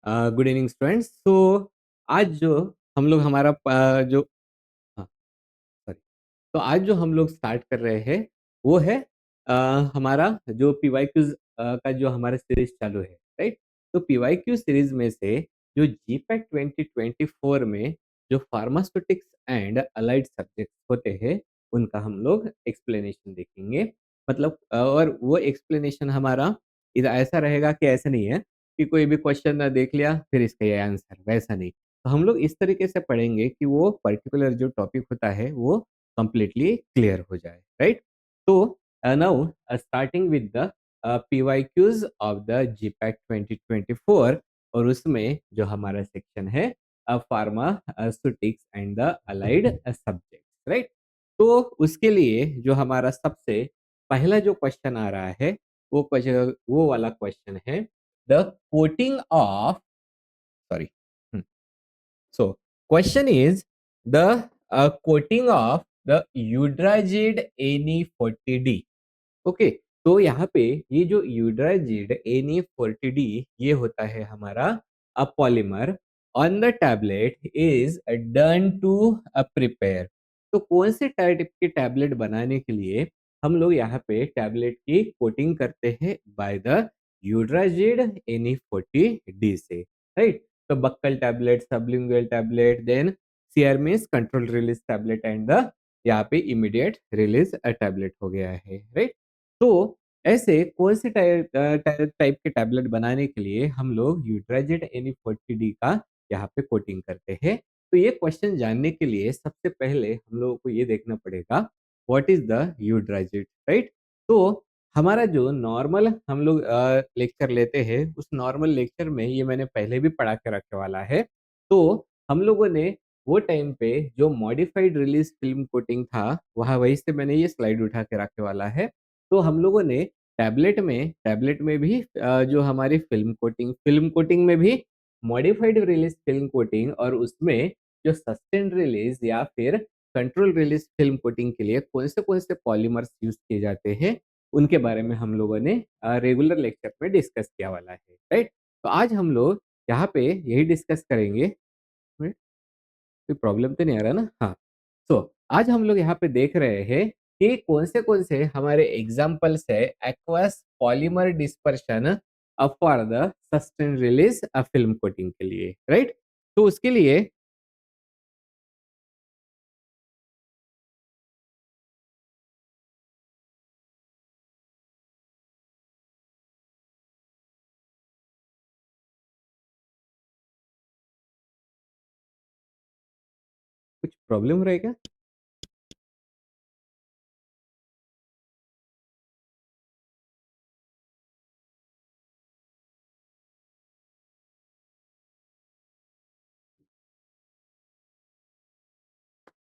Good evening students. तो आज जो हम लोग हमारा जो हाँ, सॉरी। तो आज जो हम लोग स्टार्ट कर रहे हैं वो है अ, हमारा जो पीवाई क्यूज का जो हमारा सीरीज चालू है, राइट। तो पीवाई क्यू सीरीज में से जो जीपैट 2024 में जो फार्मास्यूटिक्स एंड अलाइड सब्जेक्ट्स होते हैं उनका हम लोग एक्सप्लेनेशन देखेंगे। मतलब और वो एक्सप्लेनेशन हमारा इधर ऐसा रहेगा कि ऐसा नहीं है कि कोई भी क्वेश्चन देख लिया फिर इसका ये आंसर, वैसा नहीं। तो हम लोग इस तरीके से पढ़ेंगे कि वो पर्टिकुलर जो टॉपिक होता है वो कंप्लीटली क्लियर हो जाए, राइट। तो now starting with the PYQs of the GPAT 2024, और उसमें जो हमारा सेक्शन है pharmaceutics and the allied subjects, right. तो उसके लिए जो हमारा सबसे पहला जो क्वेश्चन आ रहा है वो वाला क्वेश्चन है the coating of, sorry. So, question is the coating of the Udrazid Ne40D. Okay. तो यहाँ पे ये जो यूड्राजिड Na40D ये होता है हमारा uh polymer on the tablet is done to prepare. तो कौन से टाइप के टैबलेट बनाने के लिए हम लोग यहाँ पे टैबलेट की कोटिंग करते हैं बाय द यूड्राजिड Na40D से, राइट। तो buccal tablet, sublingual tablet, then CR means control release tablet and the यहाँ पे इमीडिएट रिलीज टैबलेट हो गया है, राइट। तो ऐसे कौन से टाइप के टैबलेट बनाने के लिए हम लोग यूट्राजिड एनी 40D का यहाँ पे कोटिंग करते हैं। तो ये क्वेश्चन जानने के लिए सबसे पहले हम लोगों को ये देखना पड़ेगा व्हाट इज द यूट्राजिड, राइट। तो हमारा जो नॉर्मल हम लोग लेक्चर लेते हैं उस नॉर्मल लेक्चर में ये मैंने पहले भी पढ़ा के रखे वाला है। तो हम लोगों ने वो टाइम पे जो मॉडिफाइड रिलीज फिल्म कोटिंग था वहाँ वहीं से मैंने ये स्लाइड उठा के रखे वाला है। तो हम लोगों ने टैबलेट में भी जो हमारी फिल्म कोटिंग में भी मॉडिफाइड रिलीज फिल्म कोटिंग, और उसमें जो सस्टेन रिलीज या फिर कंट्रोल रिलीज फिल्म कोटिंग के लिए कौन से पॉलीमर्स यूज किए जाते हैं उनके बारे में हम लोगों ने रेगुलर लेक्चर में डिस्कस किया वाला है, राइट। तो आज हम लोग यहाँ पे यही डिस्कस करेंगे। right? कोई प्रॉब्लम तो नहीं आ रहा ना? हाँ। सो आज हम लोग यहाँ पे देख रहे हैं कि कौन से हमारे एग्जाम्पल्स है aqueous polymer dispersion for the sustain release film coating के लिए, राइट। तो उसके लिए कुछ प्रॉब्लम रहेगा?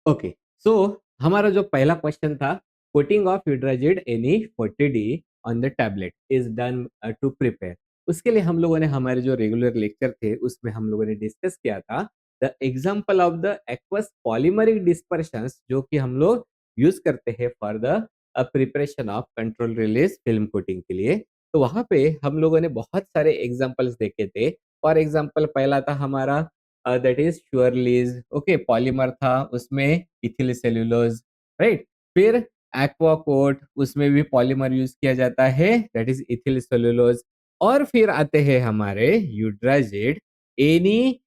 ओके। सो हमारा जो पहला क्वेश्चन था, coating of Eudragit NE 40D on the tablet is done to prepare. उसके लिए हम लोगों ने हमारे जो रेगुलर लेक्चर थे उसमें हम लोगों ने डिस्कस किया था the example of the aqueous polymeric dispersions जो कि हम लोग यूज करते हैं for the preparation of control release film coating के लिए। तो वहां पे हम लोगों ने बहुत सारे एग्जाम्पल्स देखे थे। फॉर एग्जाम्पल पहला था हमारा दैट इज श्योरलीज, ओके, पॉलीमर था उसमें इथिल सेल्यूलोज, राइट। फिर एक्वा कोट, उसमें भी पॉलीमर यूज किया जाता है दैट इज इथिल सेल्यूलोज। और फिर आते हैं हमारे Eudragit NE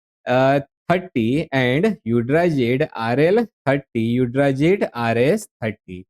30 and Eudragit RL 30, Eudragit RS 30,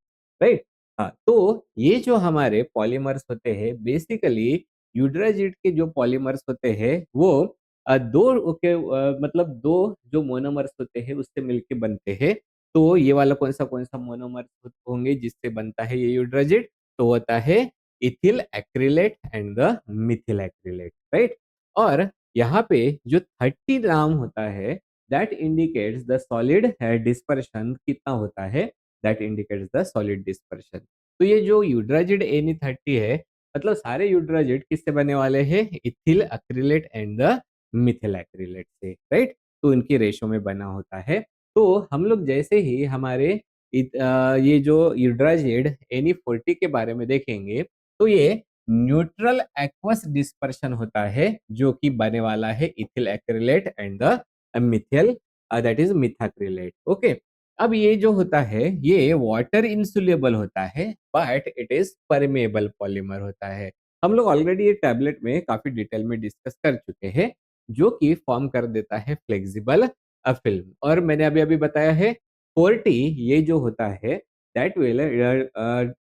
right. हाँ, तो ये जो हमारे पॉलीमर्स होते हैं बेसिकली यूड्राजिड के जो पॉलीमर्स होते हैं वो मतलब दो जो मोनोमर्स होते हैं उससे मिलके बनते हैं। तो ये वाला कौन सा मोनोमर होंगे जिससे बनता है ये यूड्राजिड? तो होता है ethyl acrylate and the Mithil acrylate, right. और यहाँ पे जो 30 नाम होता है that indicates the solid dispersion कितना होता है, that indicates the solid dispersion. तो ये जो यूड्राजिड Ne30 है मतलब सारे यूड्राजिड किससे बने वाले हैं? Ethyl acrylate and the Mithil acrylate से, राइट। तो इनकी रेशो में बना होता है। तो हम लोग जैसे ही हमारे ये जो यूड्राजिड Ne40 के बारे में देखेंगे तो ये न्यूट्रल एक्वस डिस्पर्शन होता है जो कि बने वाला है ethyl acrylate and the methyl, that is methacrylate. Okay, अब ये जो होता है ये वाटर इंसुलेबल होता है but it is permeable polymer होता है। हम लोग ऑलरेडी ये टैबलेट में काफी डिटेल में डिस्कस कर चुके हैं, जो कि फॉर्म कर देता है फ्लेक्सिबल फिल्म। और मैंने अभी अभी बताया है 40 ये जो होता है दैट विल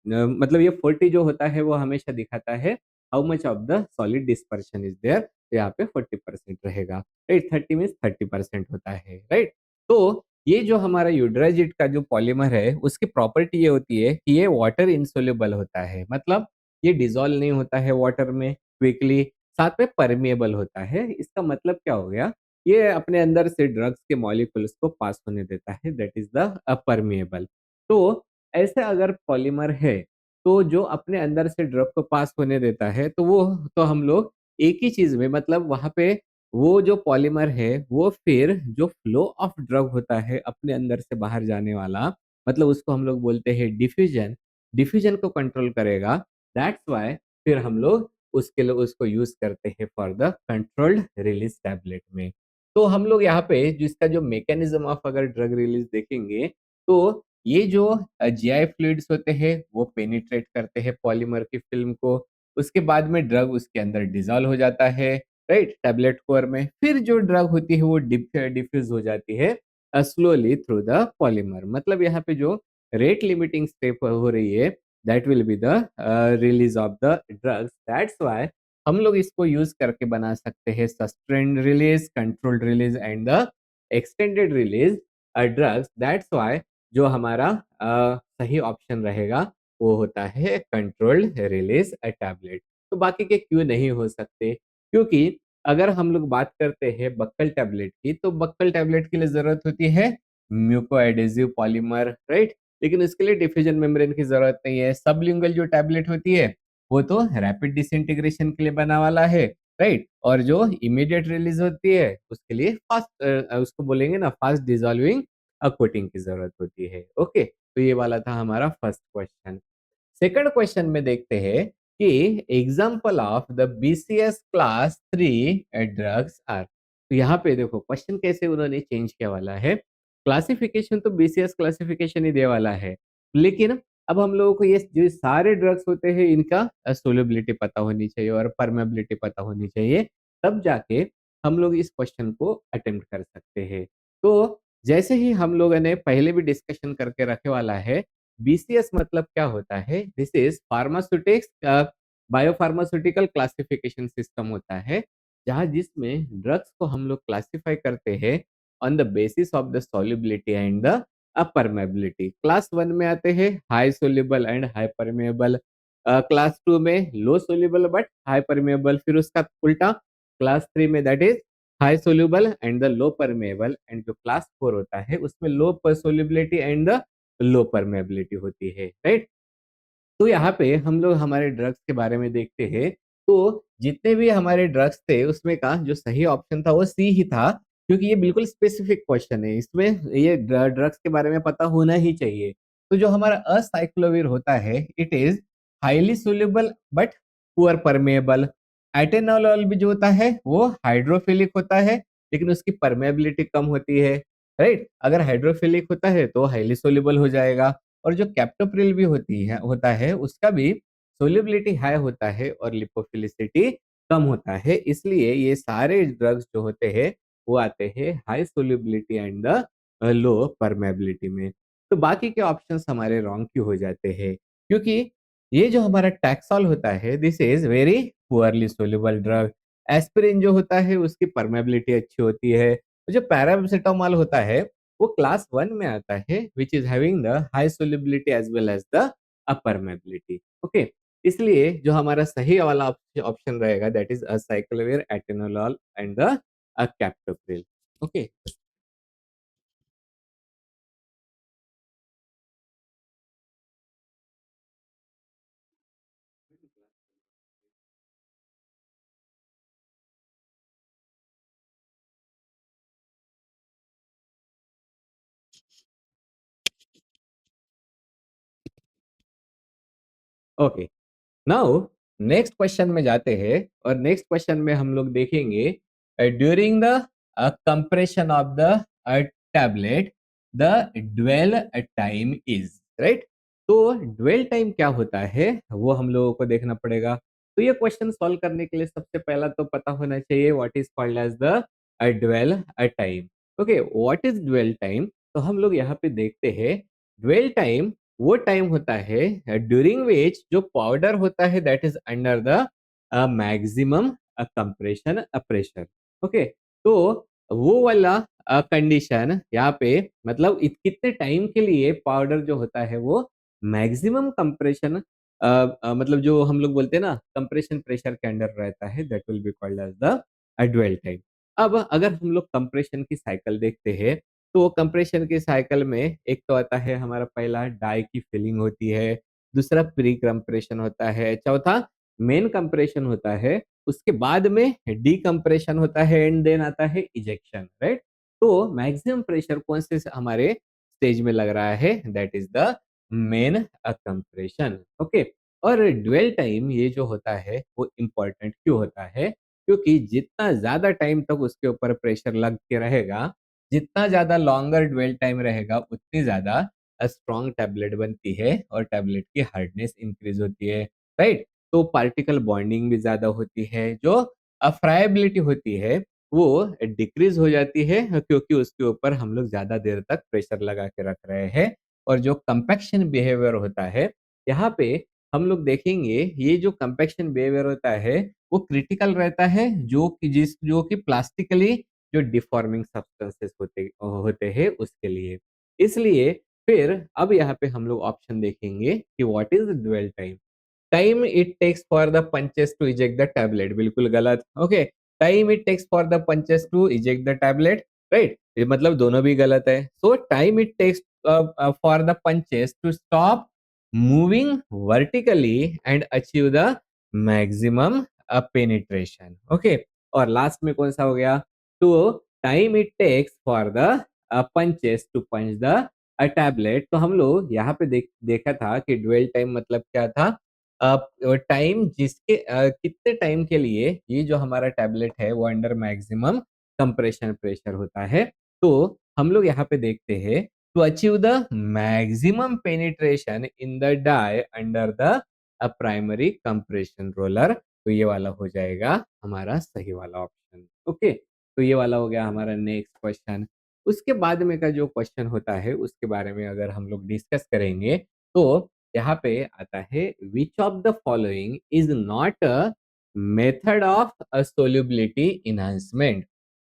मतलब ये 40 जो होता है वो हमेशा दिखाता है how much of the solid dispersion is there. यहाँ पे 40% रहेगा, राइट। 30 मीन्स 30% होता है, राइट। तो ये जो हमारा यूड्राजिड का जो पॉलीमर है उसकी प्रॉपर्टी ये होती है कि ये वाटर इंसोल्यूबल होता है, मतलब ये डिजोल्व नहीं होता है वाटर में क्विकली, साथ में परमिएबल होता है। इसका मतलब क्या हो गया, ये अपने अंदर से ड्रग्स के मॉलिक्यूल्स को पास होने देता है, दैट इज द परमिएबल। तो ऐसे अगर पॉलीमर है तो जो अपने अंदर से ड्रग को पास होने देता है तो वो, तो हम लोग एक ही चीज में, मतलब वहां पे वो जो पॉलीमर है वो फिर जो फ्लो ऑफ ड्रग होता है अपने अंदर से बाहर जाने वाला, मतलब उसको हम लोग बोलते हैं डिफ्यूजन, डिफ्यूजन को कंट्रोल करेगा। दैट्स वाई फिर हम लोग उसके लिए उसको यूज करते हैं for the controlled release tablet में। तो हम लोग यहाँ पे जिसका जो मैकेनिज्म ऑफ अगर ड्रग रिलीज देखेंगे तो ये जो जीआई फ्लूइड्स होते हैं वो पेनिट्रेट करते हैं पॉलीमर की फिल्म को, उसके बाद में ड्रग उसके अंदर डिजॉल्व हो जाता है, राइट, टैबलेट कोर में। फिर जो ड्रग होती है वो डिफ्यूज हो जाती है स्लोली थ्रू द पॉलीमर। मतलब यहाँ पे जो रेट लिमिटिंग स्टेप हो रही है that will be the release of the drugs. That's why हम लोग इसको यूज करके बना सकते हैं sustained release, controlled release and the extended release drugs. That's why जो हमारा सही ऑप्शन रहेगा वो होता है कंट्रोल्ड रिलीज टैबलेट। तो बाकी के क्यों नहीं हो सकते, क्योंकि अगर हम लोग बात करते हैं बक्कल टैबलेट की तो बक्कल टैबलेट के लिए जरूरत होती है म्यूको एडेसिव पॉलीमर, राइट। लेकिन इसके लिए डिफ्यूजन मेम्ब्रेन की जरूरत नहीं है। सबलिंगुअल जो टैबलेट होती है वो तो रैपिड डिसइंटीग्रेशन के लिए बना वाला है, राइट। और जो इमीडिएट रिलीज होती है उसके लिए फास्ट, उसको बोलेंगे ना फास्ट डिजॉल्विंग कोटिंग की जरूरत होती है। ओके, तो ये वाला था हमारा फर्स्ट क्वेश्चन। सेकंड क्वेश्चन में देखते हैं कि example of the BCS class 3 drugs are. तो यहाँ पे देखो क्वेश्चन कैसे उन्होंने चेंज किया वाला है। क्लासिफिकेशन तो बीसीएस क्लासिफिकेशन ही दे वाला है, लेकिन अब हम लोगों को ये जो सारे ड्रग्स होते हैं इनका सोलिबिलिटी पता होनी चाहिए और परमेबिलिटी पता होनी चाहिए, तब जाके हम लोग इस क्वेश्चन को अटेम्प्ट कर सकते हैं। तो जैसे ही हम लोगों ने पहले भी डिस्कशन करके रखे वाला है, बीसीएस मतलब क्या होता है, this is pharmaceutics biopharmaceutical classification system होता है, जहाँ जिसमें ड्रग्स को हम लोग क्लासिफाई करते हैं on the basis of the solubility and the permeability. Class 1 में आते हैं high soluble and high permeable, class 2 में low soluble but high permeable, फिर उसका उल्टा क्लास 3 में that is high soluble and the low permeable, and जो class 4 होता है उसमें low solubility and the low permeability होती है, राइट। तो यहाँ पे हम लोग हमारे ड्रग्स के बारे में देखते हैं, तो जितने भी हमारे ड्रग्स थे उसमें का जो सही ऑप्शन था वो सी ही था, क्योंकि ये बिल्कुल स्पेसिफिक क्वेश्चन है, इसमें ये ड्रग्स के बारे में पता होना ही चाहिए। तो जो हमारा असाइक्लोविर होता है it is highly soluble but poor permeable. Atenolol भी जो होता है वो हाइड्रोफिलिक होता है, लेकिन उसकी परमेबिलिटी कम होती है, राइट। अगर हाइड्रोफिलिक होता है तो हाईली सोल्यूबल हो जाएगा। और जो कैप्टोप्रिल भी होता है उसका भी सोल्युबिलिटी हाई होता है और लिपोफिलिसिटी कम होता है। इसलिए ये सारे ड्रग्स जो होते हैं वो आते हैं high solubility and the low permeability में। तो बाकी के ऑप्शंस हमारे रॉन्ग क्यों हो जाते हैं, क्योंकि ये जो हमारा टैक्सॉल होता है this is very poorly soluble drug. Aspirin जो होता है उसकी परमेबिलिटी अच्छी होती है। तो जो पैरासिटामोल होता है वो क्लास 1 में आता है which is having the high solubility as well as the permeability. Okay, इसलिए जो हमारा सही वाला ऑप्शन रहेगा that is acyclovir, atenolol and the captopril. Okay. Okay, now next question में जाते हैं और नेक्स्ट क्वेश्चन में हम लोग देखेंगे during the compression of the tablet the dwell time is right. तो ड्वेल टाइम क्या होता है वो हम लोगों को देखना पड़ेगा। तो ये क्वेश्चन सॉल्व करने के लिए सबसे पहला तो पता होना चाहिए what is called as the dwell time. Okay, what is dwell time? तो हम लोग यहाँ पे देखते हैं ड्वेल टाइम वो टाइम होता है ड्यूरिंग विच जो पाउडर होता है that is under the maximum compression pressure. Okay, तो वो वाला कंडीशन यहाँ पे मतलब कितने टाइम के लिए पाउडर जो होता है वो मैक्सिमम कंप्रेशन मतलब जो हम लोग बोलते हैं ना कंप्रेशन प्रेशर के अंडर रहता है that will be called as the dwell time. अब अगर हम लोग कंप्रेशन की साइकिल देखते हैं तो कंप्रेशन के साइकिल में एक तो आता है हमारा पहला डाई की फिलिंग होती है, दूसरा प्री कंप्रेशन होता है, चौथा मेन कंप्रेशन होता है, उसके बाद में डीकंप्रेशन होता है एंड देन आता है इजेक्शन राइट। तो मैक्सिमम प्रेशर कौन से हमारे स्टेज में लग रहा है that is the main compression. Okay, और ड्वेल टाइम ये जो होता है वो इम्पोर्टेंट क्यों होता है? क्योंकि जितना ज्यादा टाइम तक उसके ऊपर प्रेशर लग के रहेगा, जितना ज्यादा लॉन्गर ड्वेल टाइम रहेगा उतनी ज्यादा स्ट्रॉन्ग टैबलेट बनती है और टैबलेट की हार्डनेस इंक्रीज होती है राइट। तो पार्टिकल बॉन्डिंग भी ज्यादा होती है, जो फ्राइबिलिटी होती है वो डिक्रीज हो जाती है क्योंकि उसके ऊपर हम लोग ज्यादा देर तक प्रेशर लगा के रख रहे हैं। और जो कंपैक्शन बिहेवियर होता है यहाँ पे हम लोग देखेंगे ये जो कंपैक्शन बिहेवियर होता है वो क्रिटिकल रहता है जो कि प्लास्टिकली जो डिफॉर्मिंग सब्सटेंसेस होते होते हैं उसके लिए। इसलिए फिर अब यहाँ पे हम लोग ऑप्शन देखेंगे कि what is dwell time. Time it takes for the punches to eject the tablet, बिल्कुल गलत। Okay, time it takes for the punches to eject the tablet right, ये मतलब दोनों भी गलत है। So time it takes for the punches to stop moving vertically and achieve the maximum penetration. Okay, और last में कौन सा हो गया? तो time it takes for the punches to punch the tablet. तो हम लोग यहाँ पे देखा था कि ड्वेल टाइम मतलब क्या था? टाइम जिसके कितने टाइम के लिए ये जो हमारा टैबलेट है वो अंडर मैक्सिमम कंप्रेशन प्रेशर होता है। तो हम लोग यहाँ पे देखते हैं to achieve the maximum penetration in the die under the primary compression roller. तो ये वाला हो जाएगा हमारा सही वाला ऑप्शन। ओके, तो ये वाला हो गया हमारा नेक्स्ट क्वेश्चन। उसके बाद में का जो क्वेश्चन होता है उसके बारे में अगर हम लोग डिस्कस करेंगे तो यहाँ पे आता है which of the following is not a method of solubility enhancement.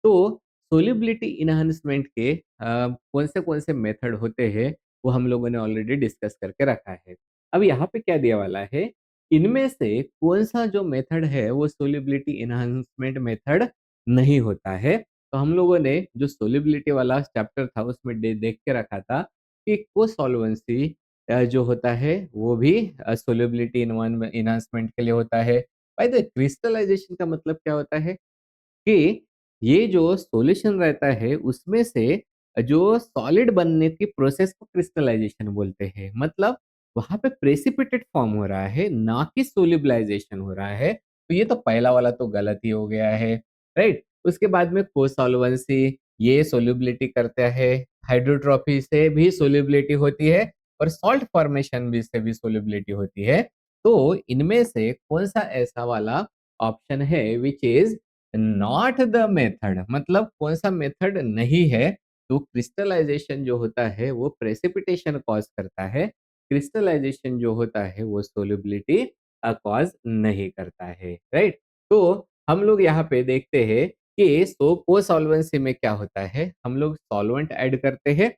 तो सोल्यूबिलिटी इनहांसमेंट के कौन से मेथड होते हैं वो हम लोगों ने ऑलरेडी डिस्कस करके रखा है। अब यहाँ पे क्या दिया वाला है, इनमें से कौन सा जो मेथड है वो सोल्यूबिलिटी इनहांसमेंट मेथड नहीं होता है। तो हम लोगों ने जो सोल्यूबिलिटी वाला चैप्टर था उसमें देख के रखा था कि को सॉल्वेंसी जो होता है वो भी सोल्युबिलिटी इन्हांसमेंट के लिए होता है। बाय द क्रिस्टलाइजेशन का मतलब क्या होता है कि ये जो सॉल्यूशन रहता है उसमें से जो सॉलिड बनने की प्रोसेस को क्रिस्टलाइजेशन बोलते हैं। मतलब वहां पे प्रेसिपिटेट फॉर्म हो रहा है ना कि सोल्यूबलाइजेशन हो रहा है। तो ये तो पहला वाला तो गलत ही हो गया है राइट। उसके बाद में को सॉल्वेंसी ये सोल्यूबिलिटी करता है, हाइड्रोट्रॉपी से भी सोल्यूबिलिटी होती है और सॉल्ट फॉर्मेशन भी से भी सोल्यूबिलिटी होती है। तो इनमें से कौन सा ऐसा वाला ऑप्शन है which is not the method, मतलब कौन सा मेथड नहीं है? तो क्रिस्टलाइजेशन जो होता है वो प्रेसिपिटेशन कॉज करता है, क्रिस्टलाइजेशन जो होता है वो सोल्युबिलिटी कॉज नहीं करता है राइट। तो हम लोग यहाँ पे देखते हैं कि को सॉल्वेंसी में क्या होता है, हम लोग सॉल्वेंट ऐड करते हैं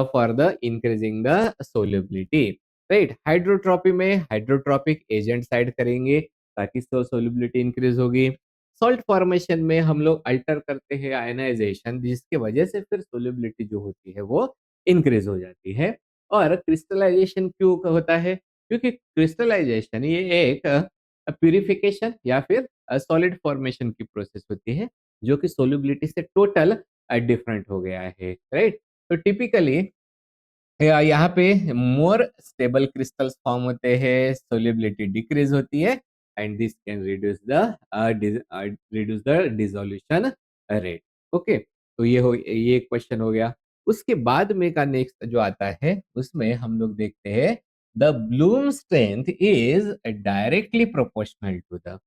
for the increasing the solubility right. Hydrotropy में हाइड्रोट्रॉपिक एजेंट्स ऐड करेंगे ताकि सोल्युबिलिटी इंक्रीज होगी। सॉल्ट फॉर्मेशन में हम लोग अल्टर करते हैं आयनाइजेशन जिसकी वजह से फिर सोल्युबिलिटी जो होती है वो इंक्रीज हो जाती है। और क्रिस्टलाइजेशन क्यों होता है? क्योंकि क्रिस्टलाइजेशन ये एक प्यूरिफिकेशन या फिर सॉलिड फॉर्मेशन की प्रोसेस होती है जो कि सोल्युबिलिटी से टोटल डिफरेंट हो गया है राइट। तो टिपिकली यहाँ पे मोर स्टेबल क्रिस्टल्स फॉर्म होते हैं, सोल्युबिलिटी डिक्रीज होती है and this can reduce the dissolution rate. Okay, तो ये क्वेश्चन हो गया। उसके बाद में का नेक्स्ट जो आता है उसमें हम लोग देखते हैं the bloom strength is directly proportional to the.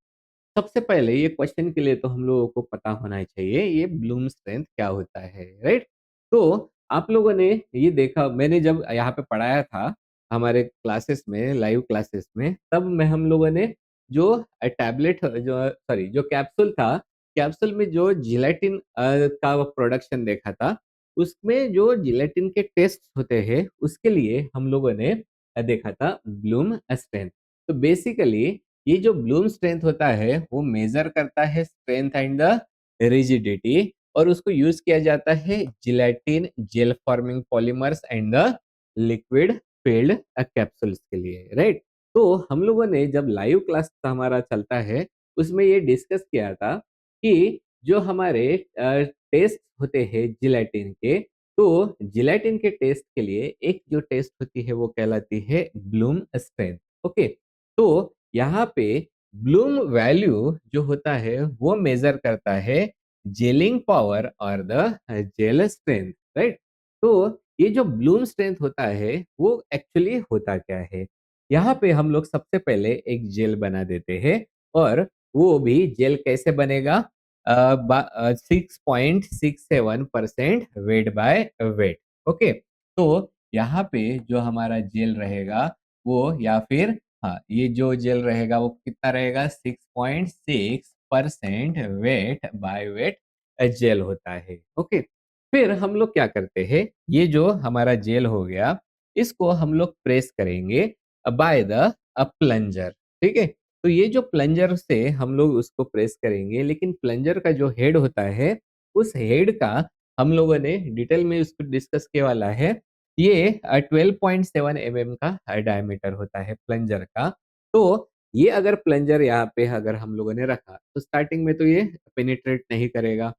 सबसे पहले ये क्वेश्चन के लिए तो हम लोगों को पता होना चाहिए ये ब्लूम स्ट्रेंथ क्या होता है, राइट? तो आप लोगों ने ये देखा, मैंने जब यहाँ पे पढ़ाया था हमारे क्लासेस में, लाइव क्लासेस में, तब में हम लोगों ने जो टैबलेट जो सॉरी जो कैप्सूल था, कैप्सूल में जो जिलेटिन का प्रोडक्शन देखा था, उसमें जो जिलेटिन के टेस्ट होते हैं उसके लिए हम लोगों ने देखा था ब्लूम स्ट्रेंथ। तो बेसिकली ये जो ब्लूम स्ट्रेंथ होता है वो मेजर करता है स्ट्रेंथ एंड द रिजिडिटी, और उसको यूज किया जाता है gelatin gel forming polymers and the liquid filled capsules के लिए, राइट? तो हम लोगों ने जब लाइव क्लास हमारा चलता है उसमें ये डिस्कस किया था कि जो हमारे टेस्ट होते हैं जिलेटिन के, तो जिलेटिन के टेस्ट के लिए एक जो टेस्ट होती है वो कहलाती है ब्लूम स्ट्रेंथ। ओके, तो यहाँ पे ब्लूम वैल्यू जो होता है वो मेजर करता है जेलिंग पावर और द जेल स्ट्रेंथ, राइट? तो ये जो ब्लूम स्ट्रेंथ होता है वो एक्चुअली होता क्या है? यहाँ पे हम लोग सबसे पहले एक जेल बना देते हैं, और वो भी जेल कैसे बनेगा? 6.67% वेट बाय वेट। ओके, तो यहाँ पे जो हमारा जेल रहेगा वो, या फिर हाँ, ये जो जेल रहेगा वो कितना रहेगा? 6.6% वेट बाय वेट जेल होता है। ओके, फिर हम लोग क्या करते हैं, ये जो हमारा जेल हो गया इसको हम लोग प्रेस करेंगे बाय द प्लंजर, ठीक है? तो ये जो प्लंजर से हम लोग उसको प्रेस करेंगे, लेकिन प्लंजर का जो हेड होता है उस हेड का हम लोगों ने डिटेल में उसको डिस्कस किया वाला है। ये 12.7 mm का डायमीटर होता है प्लंजर का। तो ये अगर प्लंजर यहाँ पे अगर हम लोगों ने रखा तो स्टार्टिंग में तो ये पेनिट्रेट नहीं करेगा।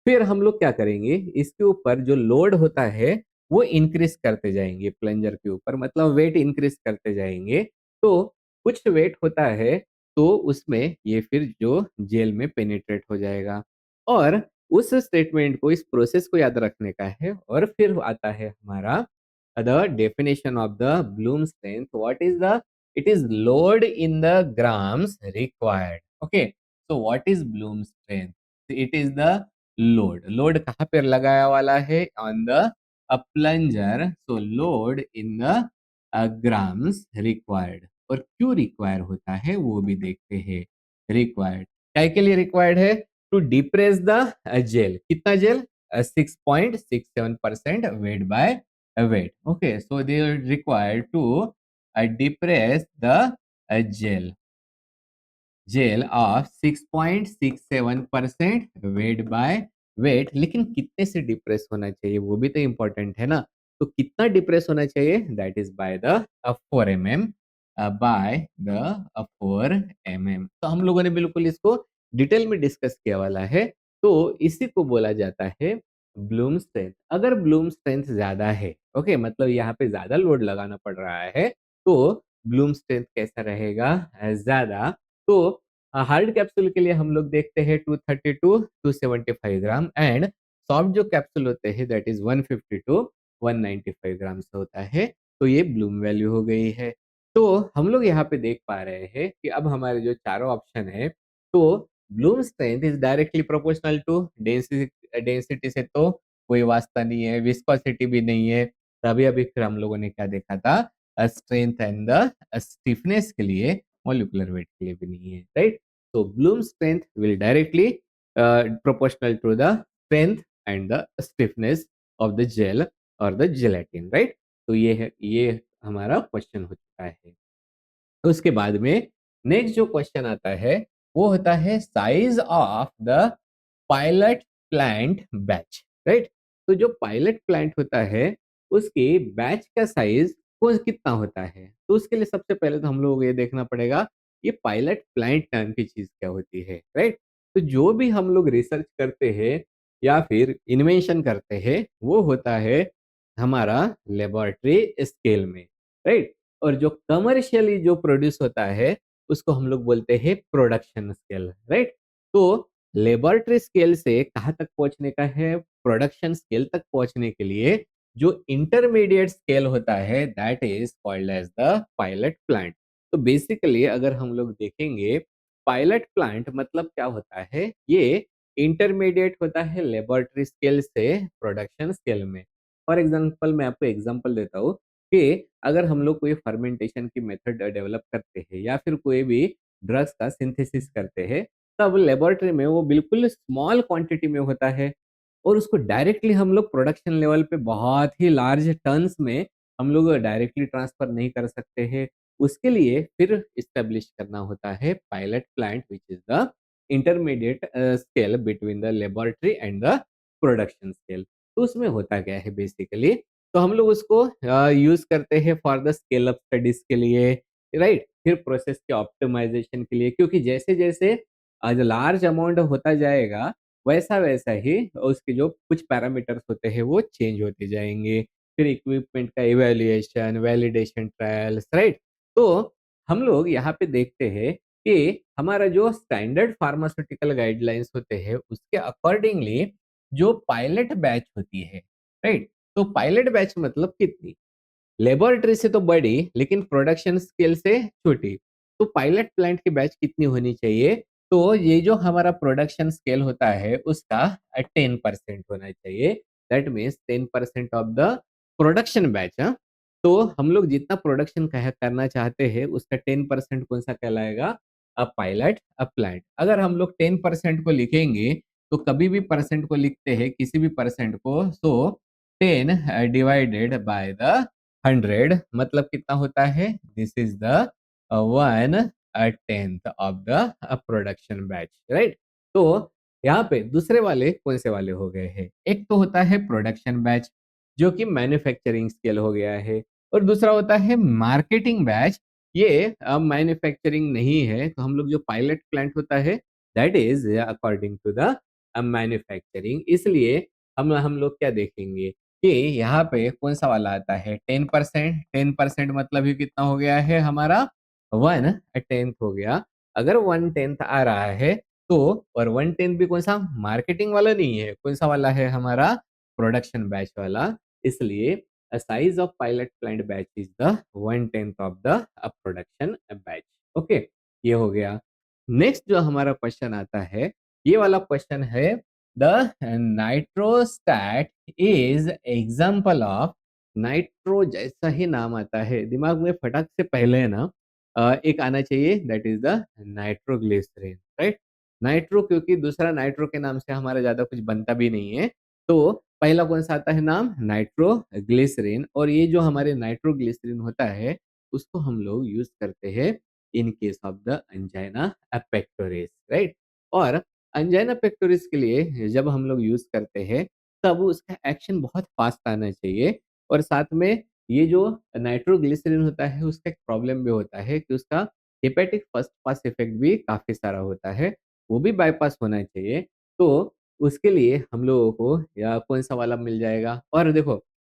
फिर हम लोग क्या करेंगे, इसके ऊपर जो लोड होता है वो इंक्रीज करते जाएंगे प्लंजर के ऊपर, मतलब वेट इंक्रीज करते जाएंगे। तो कुछ वेट होता है तो उसमें ये फिर जो जेल में पेनिट्रेट हो जाएगा, और उस स्टेटमेंट को, इस प्रोसेस को याद रखने का है। और फिर आता है हमारा the definition of the Bloom strength. What is the? It is load in the grams required. Okay. So what is Bloom strength? It is the load. Load कहाँ पे लगाया वाला है? On the a plunger. So load in the grams required. और क्यों require होता है वो भी देखते हैं। required क्या के लिए required है? To depress the gel. कितना gel? 6.67% weight by weight. Okay, so they are required to depress the gel of 6.67% weight by weight. लेकिन कितने से डिप्रेस होना चाहिए वो भी तो इम्पोर्टेंट है ना। तो कितना डिप्रेस होना चाहिए? That is by the 4 mm, by the 4 mm। तो हम लोगों ने बिल्कुल इसको डिटेल में डिस्कस किया वाला है। तो इसी को बोला जाता है ब्लूम स्ट्रेंथ। अगर ब्लूम स्ट्रेंथ ज्यादा है, ओके, मतलब यहाँ पे ज्यादा लोड लगाना पड़ रहा है, तो ब्लूम स्ट्रेंथ कैसा रहेगा? ज्यादा। तो हार्ड कैप्सूल के लिए हम लोग देखते हैं 232 टू 75 ग्राम, एंड सॉफ्ट जो कैप्सूल होते हैं दैट इज 150 टू 195 ग्राम से होता है। तो ये ब्लूम वैल्यू हो गई है। तो हम लोग यहाँ पे देख पा रहे हैं कि अब हमारे जो चारों ऑप्शन है, तो bloom strength is directly proportional to density. Density से तो कोई वास्ता नहीं है, विस्कोसिटी भी नहीं है। तभी अभी फिर हम लोगों ने क्या देखा था? स्ट्रेंथ एंड द स्टिफनेस के लिए, मॉलिक्यूलर वेट के लिए भी नहीं है, right? So Bloom strength will directly proportional to the strength and the stiffness of the gel or the gelatin, right? तो ये है, ये हमारा क्वेश्चन हो चुका है। उसके बाद में नेक्स्ट जो क्वेश्चन आता है वो होता है size of the pilot plant batch, right? तो जो पायलट प्लांट होता है उसके बैच का साइज वो कितना होता है? तो उसके लिए सबसे पहले तो हम लोग ये देखना पड़ेगा ये पायलट प्लांट नाम की चीज क्या होती है, राइट? तो जो भी हम लोग रिसर्च करते हैं या फिर इन्वेंशन करते हैं वो होता है हमारा लेबोरेटरी स्केल में, राइट? और जो कमर्शियली जो प्रोड्यूस होता है उसको हम लोग बोलते हैं प्रोडक्शन स्केल, राइट? तो लेबोरेटरी स्केल से कहाँ तक पहुँचने का है, प्रोडक्शन स्केल तक पहुँचने के लिए जो इंटरमीडिएट स्केल होता है that is called as the pilot plant. तो बेसिकली अगर हम लोग देखेंगे पायलट प्लांट मतलब क्या होता है, ये इंटरमीडिएट होता है लेबोरेटरी स्केल से प्रोडक्शन स्केल में। फॉर एग्जांपल मैं आपको एग्जांपल देता हूँ कि अगर हम लोग कोई फर्मेंटेशन की मेथड डेवलप करते हैं या फिर कोई भी ड्रग्स का सिंथेसिस करते हैं, तब लेबोरेटरी में वो बिल्कुल स्मॉल क्वांटिटी में होता है और उसको डायरेक्टली हम लोग प्रोडक्शन लेवल पे बहुत ही लार्ज टन्स में हम लोग डायरेक्टली ट्रांसफर नहीं कर सकते हैं। उसके लिए फिर इस्टेब्लिश करना होता है pilot plant which is the intermediate scale between the laboratory and the production scale. तो उसमें होता क्या है बेसिकली, तो हम लोग उसको यूज़ करते हैं for the scale up studies के लिए, राइट? फिर प्रोसेस के ऑप्टिमाइज़ेशन के लिए क्योंकि जैसे-जैसे लार्ज अमाउंट होता जाएगा, वैसा-वैसा ही उसके जो कुछ पैरामीटर्स होते हैं वो चेंज होते जाएँगे। फिर इक्विपमेंट का इवैल्यूएशन, वैलिडेशन ट्रायल्स, राइट? तो हम लोग यहाँ पे देखते हैं कि हमारा जो स्टैंडर्ड फार्मास्यूटिकल गाइडलाइंस होते हैं, उसके अकॉर्डिंगली जो पायलट बैच होती है, राइट? तो पायलट बैच मतलब कितनी? लेबोरेटरी से तो बड़ी, लेकिन प्रोडक्शन स्केल से छोटी। तो पायलट प्लांट की बैच कितनी होनी चाहिए? तो ये जो हमारा प्रोडक्शन स्केल होता है, उसका 10% होना चाहिए। That means 10% of the production batch हाँ। तो हम लोग जितना प्रोडक्शन कह करना चाहते हैं, उसका 10% कौन-सा कहलाएगा? Pilot plant. अगर हम लोग 10% को लिखेंगे, तो कभी भी परसेंट को लिखते हैं, किसी भी परसेंट को, सो 10 डिवाइडेड बाय द 100 मतलब कितना होता है? This is the 1/10 of the production batch, right? तो यहाँ पे दूसरे वाले कौन-से वाले हो गए हैं? एक तो होता है प्रोडक्शन बैच, जो कि मैन्युफैक्चरिंग स्केल हो गया है और दूसरा होता है मार्केटिंग बैच, ये मैन्युफैक्चरिंग नहीं है, तो हम लोग जो पायलट प्लांट होता है, that is according to the manufacturing. इसलिए हम लोग क्या देखेंगे कि यहाँ पे कौन-सा वाला आता है 10%, 10% मतलब ये कितना हो गया है हमारा 1/10 हो गया। अगर 1/10 आ रहा है तो और 1/10 भी कौन-सा मार्केटिंग वाला नहीं है, कौन-सा वाला है हमारा प्रोडक्शन बैच वाला। इसलिए size of pilot plant batch is the 1/10 of the production batch. Okay, ये हो गया। नेक्स्ट जो हमारा क्वेश्चन आता है, ये वाला क्वेश्चन है the nitrostat is example of nitro जैसा ही नाम आता है दिमाग में फटक से पहले ना एक आना चाहिए that is the nitroglycerine, right? Nitro क्योंकि दूसरा नाइट्रो के नाम से हमारा ज्यादा कुछ बनता भी नहीं है, तो पहला कौन सा आता है नाम नाइट्रोग्लिसरीन, और ये जो हमारे नाइट्रोग्लिसरीन होता है उसको हम लोग यूज करते हैं in case of the angina pectoris, right? और अंजाइना पेक्टोरिस के लिए जब हम लोग यूज़ करते हैं, तब उसका एक्शन बहुत फ़ास्ट आना चाहिए और साथ में ये जो नाइट्रोग्लिसरीन होता है, उसका एक प्रॉब्लम भी होता है कि उसका हेपेटिक फर्स्ट पास इफ़ेक्ट भी काफ़ी सारा होता है, वो भी बायपास होना चाहिए। तो उसके लिए हम लोगों को या कौन-सा वाला मिल जाएगा और देखो,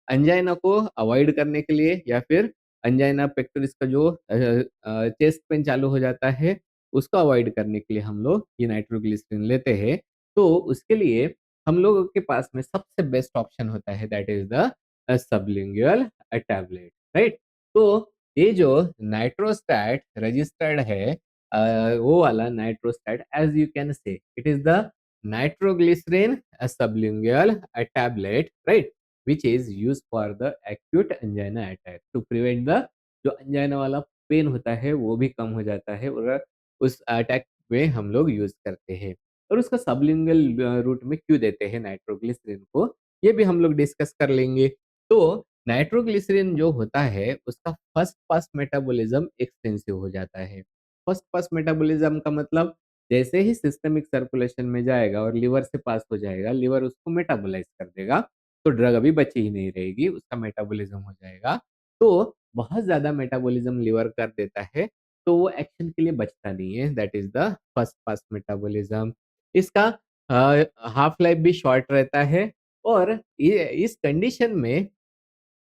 अंजाइना को अवॉइड करने के लिए या फिर अंजाइना पेक्टोरिस का जो चेस्ट पेन चालू हो जाता है, उसको अवॉइड करने के लिए हम लोग ये नाइट्रोग्लिसरीन लेते हैं। तो उसके लिए हम लोगों के पास में सबसे बेस्ट ऑप्शन होता है that is the sublingual tablet, right? तो ये जो नाइट्रोस्टैट रजिस्टर्ड है वो वाला Nitrostat as you can say it is the nitroglycerin sublingual tablet, right? Which is used for the acute angina attack to prevent the जो angina वाला pain होता है वो भी कम हो जाता है और उस अटैक में हम लोग यूज़ करते हैं। और उसका सबलिंगुअल रूट में क्यों देते हैं नाइट्रोग्लिसरीन को, ये भी हम लोग डिस्कस कर लेंगे। तो नाइट्रोग्लिसरीन जो होता है, उसका फर्स्ट पास मेटाबॉलिज़्म एक्सटेंसिव हो जाता है। फर्स्ट पास मेटाबॉलिज़्म का मतलब जैसे ही सिस्टमिक सर्कुलेशन में जाएगा और लिवर से पास हो जाएगा, लिवर उसको मेटाबोलाइज़ कर देगा, तो ड्रग अभी बची ही नहीं रहेगी, उसका मेटाबॉलिज़्म हो जाएगा। तो बहुत ज़्यादा मेटाबॉलिज़्म लिवर कर देता है, तो वो एक्शन के लिए बचता नहीं है, that is the first pass metabolism. इसका हाफ लाइफ भी शॉर्ट रहता है और ये इस कंडीशन में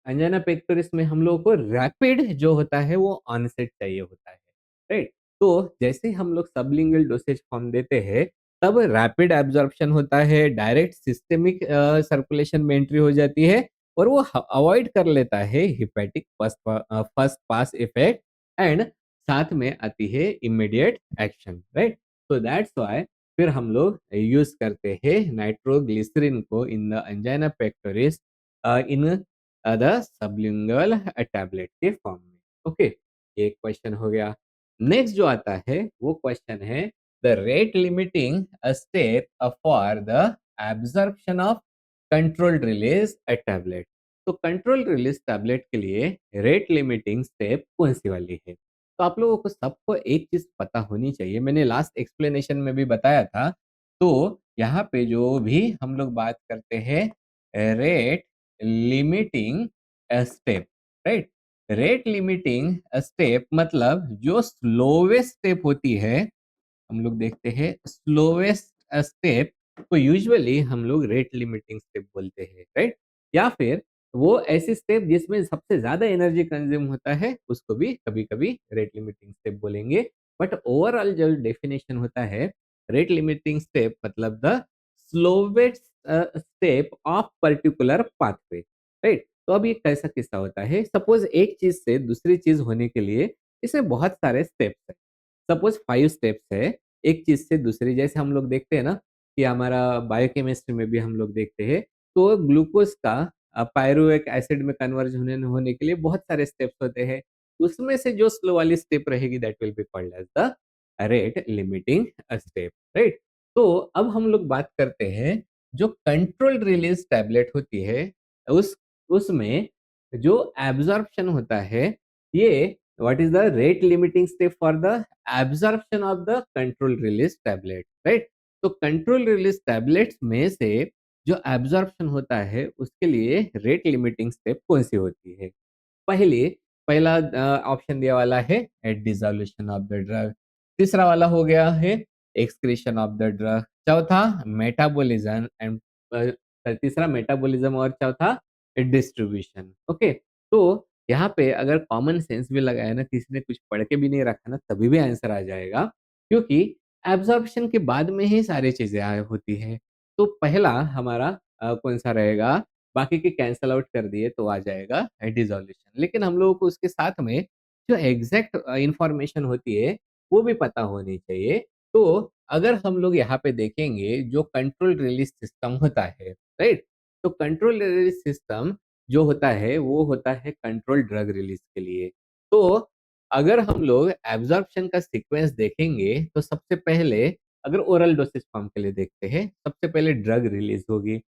अंजाना पेक्टोरिस में हम लोगों को रैपिड जो होता है वो ऑनसेट चाहिए होता है, राइट? तो जैसे ही हम लोग सबलिंगुअल डोसेज फॉर्म देते हैं, तब रैपिड एब्जॉर्प्शन होता है, डायरेक्ट सिस्टेमिक सर्कुलेशन में एंट्री हो जाती है और वो अवॉइड कर लेता है hepatic first pass effect and साथ में आती है immediate action, right? So that's why फिर हम लोग यूज करते हैं नाइट्रोग्लिसरीन को in the angina pectoris in the sublingual tablet के फॉर्म में। ओके, एक क्वेश्चन हो गया। नेक्स्ट जो आता है वो क्वेश्चन है the rate limiting step for the absorption of controlled release tablet. तो कंट्रोल रिलीज टैबलेट के लिए रेट लिमिटिंग स्टेप कौन सी वाली है? तो आप लोगों को सबको एक चीज पता होनी चाहिए, मैंने लास्ट एक्सप्लेनेशन में भी बताया था। तो यहाँ पे जो भी हम लोग बात करते हैं rate limiting step, right? Rate limiting step मतलब जो स्लोवेस्ट स्टेप होती है, हम लोग देखते हैं स्लोवेस्ट स्टेप को यूजुअली हम लोग रेट लिमिटिंग स्टेप बोलते हैं, राइट? या फिर वो ऐसी स्टेप जिसमें सबसे ज्यादा एनर्जी कंज्यूम होता है उसको भी कभी कभी रेट लिमिटिंग स्टेप बोलेंगे। बट ओवरऑल जो डेफिनेशन होता है रेट लिमिटिंग स्टेप मतलब the slowest step of particular pathway, right? तो अब ये कैसा किस्सा होता है, सपोज एक चीज से दूसरी चीज होने के लिए इसमें बहुत सारे स्टेप्स है। सपोज 5 स्टेप्स है एक चीज से दूसरी, जैसे हम लोग देखते हैं ना कि हमारा बायोकेमिस्ट्री में भी हम लोग देखते हैं, तो ग्लूकोज का पायरुवेक एसिड में कन्वर्ज होने के लिए बहुत सारे स्टेप्स होते हैं। उसमें से जो स्लो वाली स्टेप रहेगी that will be called as the rate limiting step, right? तो अब हम लोग बात करते हैं जो कंट्रोल्ड रिलीज टैबलेट होती है, उस उसमें जो एब्जॉर्प्शन होता है, ये what is the rate limiting step for the absorption of the control release tablet, right? तो कंट्रोल रिलीज टैबलेट्स में से जो एब्जॉर्प्शन होता है उसके लिए रेट लिमिटिंग स्टेप कौन सी होती है? पहले पहला ऑप्शन दिया वाला है डिसोल्यूशन ऑफ द ड्रग, तीसरा वाला हो गया है एक्सक्रीशन ऑफ द ड्रग, चौथा मेटाबॉलिज्म एंड तीसरा मेटाबॉलिज्म और चौथा डिस्ट्रीब्यूशन। ओके, तो यहाँ पे अगर कॉमन सेंस भी लगाया ना, किसी ने कुछ पढ़ के भी नहीं रखा ना, तभी भी आंसर आ जाएगा, क्योंकि एब्जॉर्प्शन के बाद में ही सारी चीजें होती है। तो पहला हमारा कौन सा रहेगा, बाकी के कैंसल आउट कर दिए तो आ जाएगा डिसोल्यूशन। लेकिन हम लोगों को उसके साथ में जो एग्जैक्ट इंफॉर्मेशन होती है वो भी पता होनी चाहिए। तो अगर हम लोग यहाँ पे देखेंगे जो कंट्रोल रिलीज सिस्टम होता है, राइट? तो कंट्रोल रिलीज सिस्टम जो होता है वो होता है कंट्रोल ड्रग रिलीज के लिए। तो अगर हम लोग एब्जॉर्प्शन का सीक्वेंस देखेंगे तो सबसे पहले अगर ओरल डोसेज फॉर्म के लिए देखते हैं, सबसे पहले ड्रग रिलीज होगी।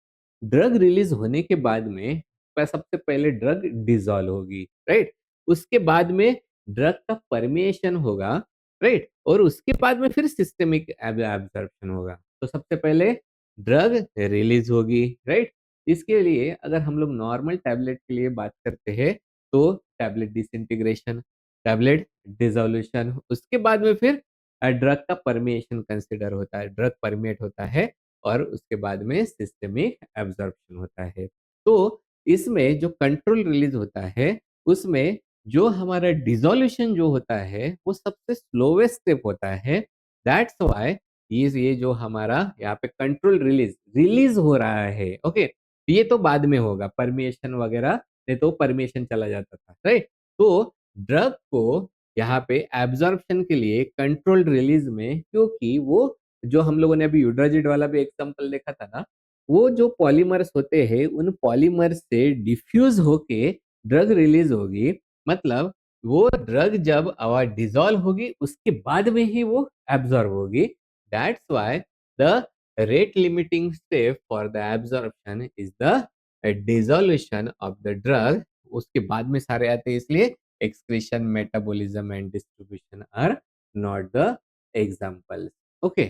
ड्रग रिलीज होने के बाद में सबसे पहले ड्रग डिजॉल्व होगी, राइट? उसके बाद में ड्रग का परमिएशन होगा, राइट? और उसके बाद में फिर सिस्टेमिक एब्जॉर्प्शन होगा। तो सबसे पहले ड्रग रिलीज होगी, राइट? इसके लिए अगर हम लोग नॉर्मल टैबलेट के लिए बात करते हैं तो टैबलेट डिसइंटीग्रेशन, टैबलेट डिसोल्यूशन, उसके बाद में फिर ड्रग का परमिएशन कंसिडर होता है, ड्रग परमिएट होता है और उसके बाद में सिस्टेमिक एब्जॉर्प्शन होता है। तो इसमें जो कंट्रोल रिलीज होता है उसमें जो हमारा डिसोल्यूशन जो होता है वो सबसे स्लोवेस्ट स्टेप होता है। दैट्स व्हाई ये जो हमारा यहाँ पे कंट्रोल रिलीज रिलीज हो रहा है, ओके, ये तो बाद में होगा, परमिएशन वगैरह नहीं तो परमिएशन चला जाता था, राइट? तो ड्रग को यहाँ पे एब्जॉर्प्शन के लिए कंट्रोल रिलीज में, क्योंकि वो जो हम लोगों ने अभी यूड्राजिड वाला भी एग्जांपल देखा था ना, वो जो पॉलीमर्स होते हैं उन पॉलीमर्स से डिफ्यूज होके ड्रग रिलीज होगी। मतलब वो ड्रग जब डिसॉल्व होगी उसके बाद में ही वो एब्जॉर्ब होगी। That's why the rate limiting step for the absorption is the dissolution of the drug. उसके बाद में सारे आते हैं, इसलिए excretion, metabolism and distribution are not the example. Okay,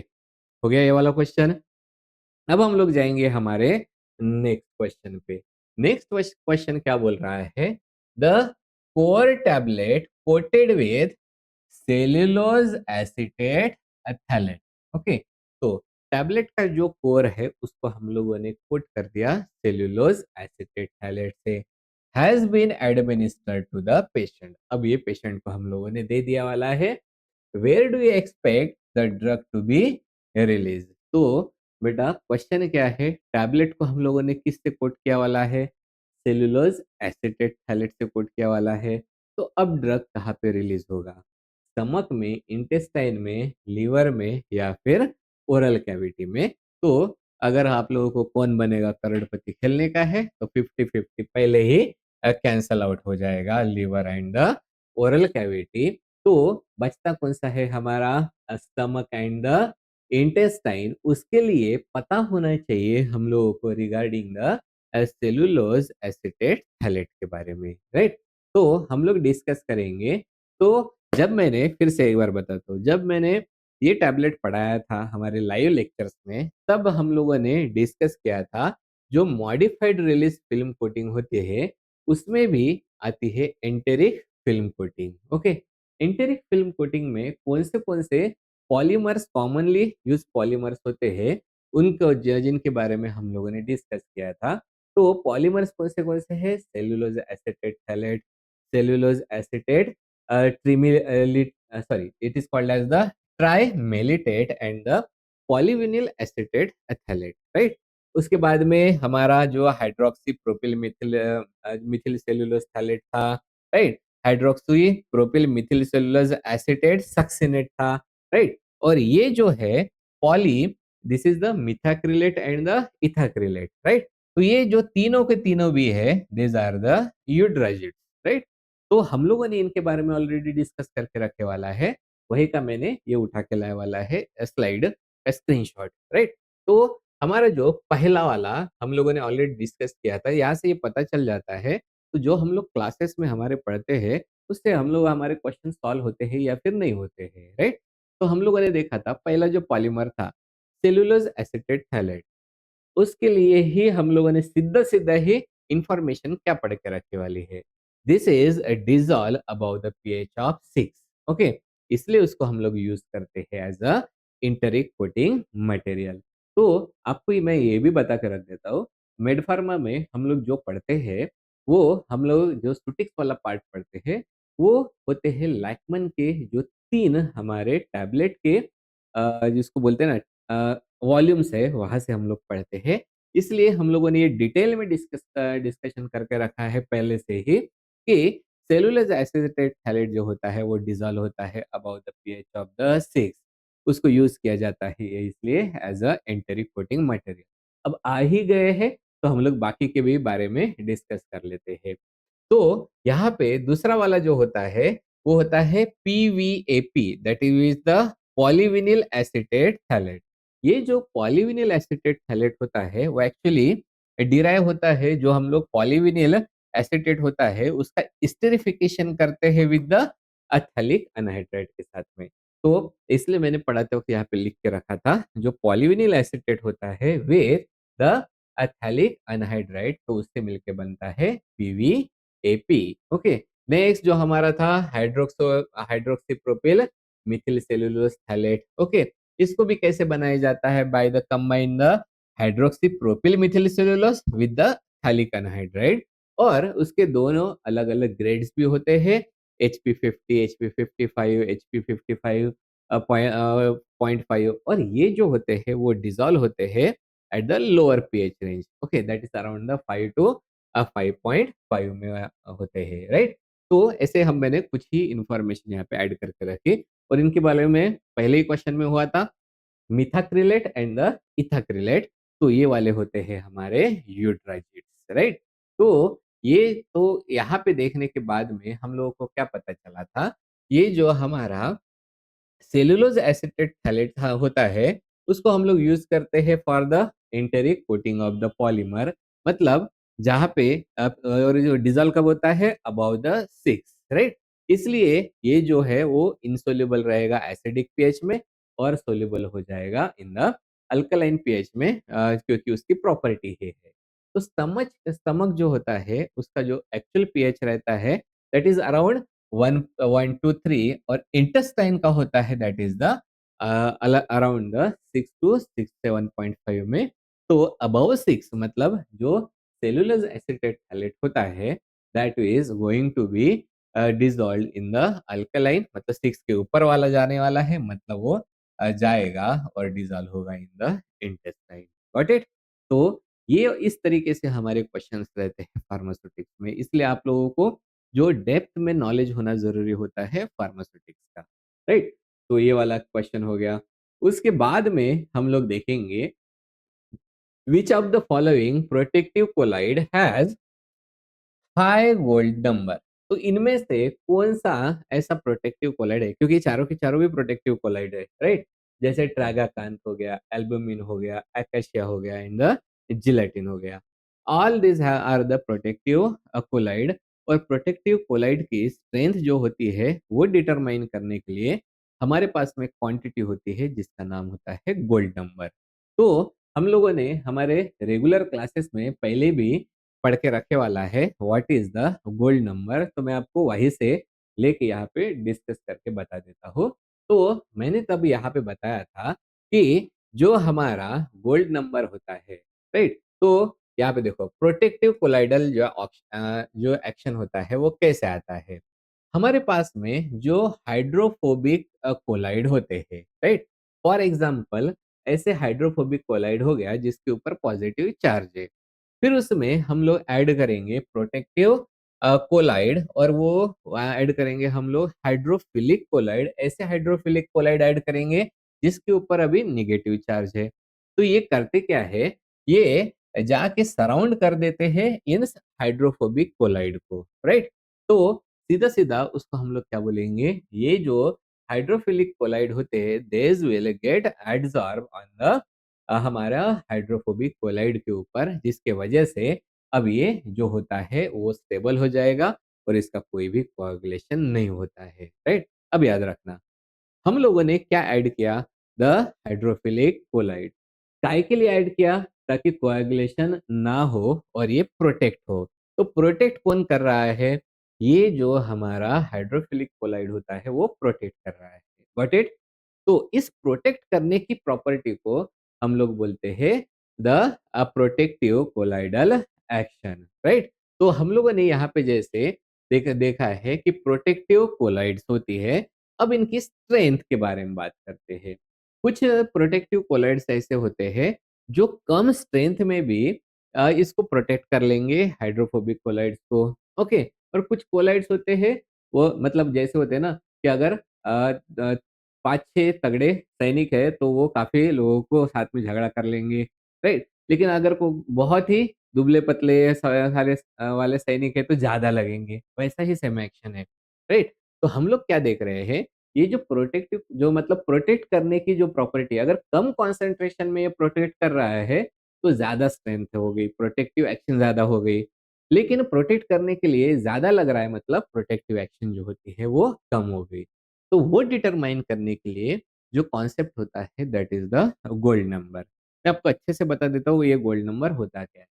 हो गया ये वाला क्वेश्चन। अब हम लोग जाएंगे हमारे नेक्स्ट क्वेश्चन पे। नेक्स्ट क्वेश्चन क्या बोल रहा है, the core tablet coated with cellulose acetate phthalate. Okay, तो टैबलेट का जो कोर है उसको हम लोगों ने कोट कर दिया सेल्यूलोज एसीटेट थैलेट से, has been administered to the patient. अब ये पेशेंट को हम लोगों ने दे दिया वाला है। Where do you expect the drug to be released? तो बेटा क्वेश्चन क्या है, टैबलेट को हम लोगों ने किससे कोट किया वाला है? सेलुलोज एसिटेट थैलेट से कोट किया वाला है। तो अब ड्रग कहाँ पे रिलीज होगा? स्टमक में, इंटेस्टाइन में, लीवर में या फिर ओरल कैविटी में? तो अगर आप लोगों को कौन बनेगा करोड़पति खेलने का है तो 50-50 पहले ही कैंसल आउट हो जाएगा, liver and the oral cavity. तो बचता कौन सा है हमारा? Stomach and the intestine. उसके लिए पता होना चाहिए हम लोगों को regarding the cellulose acetate phthalate के बारे में, राइट? तो हम लोग डिस्कस करेंगे। तो जब मैंने, फिर से एक बार बताता हूँ, जब मैंने ये टैबलेट पढ़ाया था हमारे लाइव लेक्चर्स में, तब हम लोगों ने डिस्कस किया था जो मॉडिफाइड रिलीज फिल्म कोटिंग होती है उसमें भी आती है enteric film coating. Okay, enteric film coating में कौन से पॉलीमर्स, कॉमनली यूज पॉलीमर्स होते हैं, उनको जिनके बारे में हम लोगों ने डिस्कस किया था। तो पॉलीमर्स कौन से हैं? Cellulose acetate phthalate, cellulose acetate sorry, it is called as the trimelitate and the polyvinyl acetate ethelate, right? उसके बाद में हमारा जो hydroxy propyl methyl methyl cellulose phthalate था, right? Hydroxy propyl methyl cellulose acetate succinate था, right? और ये जो है poly, this is the methacrylate and the ethacrylate, right? तो ये जो तीनों के तीनों भी है, this are the Eudragits, right? तो हम लोगों ने इनके बारे में ऑलरेडी डिस्कस करके रखे वाला है, वही का मैंने ये उठा के लाया वाला है स्लाइड स्क्रीनशॉट, राइट? तो हमारा जो पहला वाला हम लोगों ने ऑलरेडी डिस्कस किया था, यहाँ से ये पता चल जाता है। तो जो हम लोग क्लासेस में हमारे पढ़ते हैं उससे हम लोग, हमारे क्वेश्चन सॉल्व होते हैं या फिर नहीं होते हैं, राइट? तो हम लोगों ने देखा था पहला जो पॉलीमर था सेलुलोज एसिटेट थैलेट, उसके लिए ही हम लोगों ने सीधा सीधा ही इंफॉर्मेशन क्या पढ़ के रखने वाली है? This is dissolve about the pH of 6। Okay, इसलिए उसको हम लोग यूज करते हैं एज अ इंटरिक कोटिंग मटेरियल। तो आपको मैं ये भी बता के रख देता हूँ, मेडफार्मा में हम लोग जो पढ़ते हैं, वो हम लोग जो सुटिक्स वाला पार्ट पढ़ते हैं, वो होते हैं लैकमन के जो 3 हमारे टैबलेट के जिसको बोलते हैं ना वॉल्यूम्स है, वहां से हम लोग पढ़ते हैं। इसलिए हम लोगों ने ये डिटेल में डिस्कशन करके रखा है पहले से ही कि सेलुलोज एसिटेट थैलेट जो होता है वो डिजॉल्व होता है about the pH of the 6। उसको यूज किया जाता है इसलिए as a enteric coating material. अब आ ही गए हैं तो हम लोग बाकी के भी बारे में डिस्कस कर लेते हैं। तो यहाँ पे दूसरा वाला जो होता है वो होता है PVAP, that is the polyvinyl acetate phthalate. ये जो पॉलीविनिल एसिटेट थैलेट होता है वो एक्चुअली डिराइव होता है, जो हम लोग पॉलीविनिल एसिटेट होता है उसका स्टेरिफिकेशन करते हैं विद द एथेलिक अनहाइड्राइड के साथ में। तो इसलिए मैंने पढ़ाते वक्त यहाँ पे लिख के रखा था, जो पॉलीविनिल एसिटेट होता है वे द एथेलिक अनहाइड्राइड, तो उससे मिलके बनता है पीवीएपी। ओके, नेक्स्ट जो हमारा था hydroxy propyl methyl cellulose phthalate. Okay, इसको भी कैसे बनाया जाता है? By the combine the hydroxy propyl methyl cellulose with the phthalic anhydride. और उसके दोनों अलग अलग ग्रेड्स भी होते हैं, HP50, HP55, HP55 0.5, और ये जो होते हैं वो डिजॉल्व होते हैं at the lower pH range. Okay, that is around the 5 to 5.5 में होते हैं, राइट? तो ऐसे हम मैंने कुछ ही इंफॉर्मेशन यहाँ पे ऐड करके रखी, और इनके बारे में पहले ही क्वेश्चन में हुआ था, मिथाक्रिलेट एंड द इथाक्रिलेट। तो ये वाले होते हैं हमारे यूट्राइजिड्स, राइट? तो ये तो यहाँ पे देखने के बाद में हम लोगों को क्या पता चला था, ये जो हमारा सेलुलोज एसिटेट थैलेट होता है उसको हम लोग यूज करते हैं for the enteric coating of the polymer. मतलब जहाँ पे और जो डिजॉल्व कब होता है? About the 6, right? इसलिए ये जो है वो इनसोल्यूबल रहेगा एसिडिक पीएच में और सोल्यूबल हो जाएगा इन द अल्कलाइन पीएच में, क्योंकि उसकी प्रॉपर्टी है। तो स्टमक जो होता है उसका जो एक्चुअल पीएच रहता है दैट इज अराउंड 1 1 2 3, और इंटेस्टाइन का होता है that is the around the 6 to 6 7.5 में। तो अबव 6 मतलब जो सेलुलोज एसिटेट थैलेट होता है that is going to be dissolved in the alkaline, मतलब 6 के ऊपर वाला जाने वाला है, मतलब वो जाएगा और डिसॉल्व होगा in the intestine. Got it? तो ये इस तरीके से हमारे क्वेश्चंस रहते हैं फार्मास्यूटिक्स में, इसलिए आप लोगों को जो डेप्थ में नॉलेज होना ज़रूरी होता है फार्मास्यूटिक्स का, राइट? तो ये वाला क्वेश्चन हो गया। उसके बाद में हम लोग देखेंगे which of the following protective colloid has high gold number. तो इनमें से कौन-सा ऐसा प्रोटेक्टिव कोलाइड है, क्योंकि चारों के चारों भी प्रोटेक्टिव कोलाइड है, राइट? जैसे ट्रागाकांत हो गया, एल्बुमिन हो गया, अकाशिया हो गया एंड द जिलेटिन हो गया। All these are the protective colloid, और प्रोटेक्टिव कोलाइड की स्ट्रेंथ जो होती है, वो डिटरमाइन करने के लिए हमारे पास में क्वांटिटी होती है जिसका नाम होता है गोल्ड नंबर। तो हम लोगों ने हमारे रेगुलर क्लासेस में पहले भी पढ़ के रखे वाला है what is the gold number, तो मैं आपको वहीं से लेके यहाँ पे डिस्कस करके बता देता हूँ। तो मैंने तब यहाँ पे बताया था कि जो हमारा गोल्ड नंबर होता है, राइट? तो यहाँ पे देखो प्रोटेक्टिव कोलाइडल जो एक्शन होता है वो कैसे आता है। हमारे पास में जो हाइड्रोफोबिक कोलाइड होते हैं, राइट? फॉर एग्जाम्पल ऐसे हाइड्रोफोबिक कोलाइड हो गया जिसके ऊपर पॉजिटिव चार्ज है, फिर उसमें हम लोग ऐड करेंगे प्रोटेक्टिव कोलाइड, और वो ऐड करेंगे हम लोग हाइड्रोफिलिक कोलाइड। ऐसे हाइड्रोफिलिक कोलाइड ऐड करेंगे जिसके ऊपर अभी नेगेटिव चार्ज है। तो ये करते क्या है, ये जाके सराउंड कर देते हैं इन हाइड्रोफोबिक कोलाइड को, राइट? तो सीधा सीधा उसको हम लोग क्या बोलेंगे, ये जो हाइड्रोफिलिक कोलाइड होते हैं देज विल गेट एडसॉर्ब ऑन द हमारा हाइड्रोफोबिक कोलाइड के ऊपर, जिसके वजह से अब ये जो होता है वो स्टेबल हो जाएगा और इसका कोई भी कोagulation नहीं होता है, राइट? अब याद रखना हम लोगों ने क्या ऐड किया, द हाइड्रोफिलिक कोलाइड। काय के लिए ऐड किया, ताकि कोagulation ना हो और ये प्रोटेक्ट हो। तो प्रोटेक्ट कौन कर रहा है, ये जो हमारा हाइड्रोफिलिक कोलाइड होता है वो प्रोटेक्ट कर रहा है। Got it? तो इस प्रोटेक्ट करने की प्रॉपर्टी को हम लोग बोलते हैं the protective colloidal action, right? तो हम लोगों ने यहाँ पे जैसे देखा है कि प्रोटेक्टिव कोलाइड्स होती है। अब इनकी स्ट्रेंथ के बारे में बात करते हैं। कुछ प्रोटेक्टिव कोलाइड्स ऐसे होते हैं जो कम स्ट्रेंथ में भी इसको प्रोटेक्ट कर लेंगे हाइड्रोफोबिक कोलाइड्स को, ओके? और कुछ कोलाइड्स होते हैं वो मतलब जैसे होते हैं ना कि अगर 5-6 तगड़े सैनिक है तो वो काफ़ी लोगों को साथ में झगड़ा कर लेंगे, राइट? लेकिन अगर को बहुत ही दुबले-पतले सारे वाले सैनिक है तो ज़्यादा लगेंगे, वैसा ही सेम एक्शन है, राइट? तो हम लोग क्या देख रहे हैं, ये जो प्रोटेक्टिव जो मतलब प्रोटेक्ट करने की जो प्रॉपर्टी अगर कम कॉन्संट्रेशन में ये प्रोटेक्ट कर रहा है, तो ज़्यादा स्ट्रेंथ हो गई, प्रोटेक्टिव एक्शन ज़्यादा हो गई। लेकिन प्रोटेक्ट करने के लिए ज़्यादा लग रहा है मतलब प्रोटेक्टिव एक्शन जो होती है वो कम हो गई। तो वो डिटरमाइन करने के लिए जो कॉन्सेप्ट होता है that is the gold number. मैं आपको अच्छे से बता देता हूँ ये गोल्ड नंबर होता क्या है।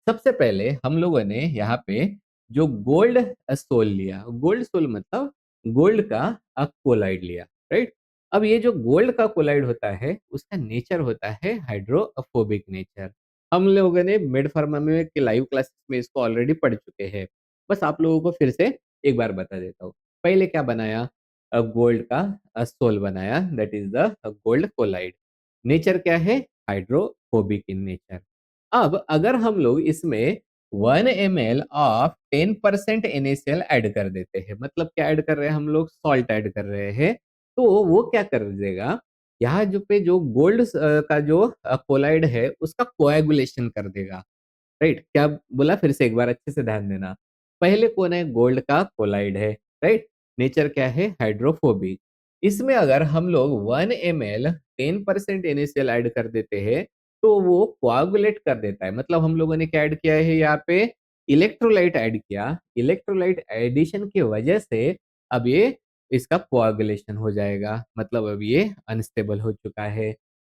सबसे पहले हम लोगों ने यहाँ पे जो गोल्ड सोल लिया, गोल्ड सोल मतलब गोल्ड का कोलाइड लिया, राइट? अब ये जो गोल्ड का कोलाइड होता है उसका नेचर होता है हाइड्रोफोबिक नेचर। हम लोगों ने मिड फार्मा में के लाइव क्लासेस में इसको ऑलरेडी पढ़ चुके हैं। बस आप लोगों को फिर से एक बार बता देता हूँ। पहले क्या बनाया, गोल्ड का सोल बनाया that is the gold colloid. Nature क्या है, हाइड्रोफोबिक इन नेचर। अब अगर हम लोग इसमें 1 ml ऑफ 10% NaCl ऐड कर देते हैं, मतलब क्या ऐड कर रहे हैं हम लोग, सॉल्ट ऐड कर रहे हैं, तो वो क्या कर देगा, यहाँ जो गोल्ड का जो कोलाइड है उसका कोएगुलेशन कर देगा, राइट? क्या बोला, फिर से एक बार अच्छे से ध्यान देना। पहले कौन है, गोल्ड का कोलाइड है, राइट? नेचर क्या है, हाइड्रोफोबिक। इसमें अगर हम लोग 1 ml 10% NaCl ऐड कर देते हैं तो वो कोआगुलेट कर देता है। मतलब हम लोगों ने क्या ऐड किया है यहाँ पे, इलेक्ट्रोलाइट ऐड किया। इलेक्ट्रोलाइट एडिशन की वजह से अब ये इसका कोआगुलेशन हो जाएगा, मतलब अब ये अनस्टेबल हो चुका है।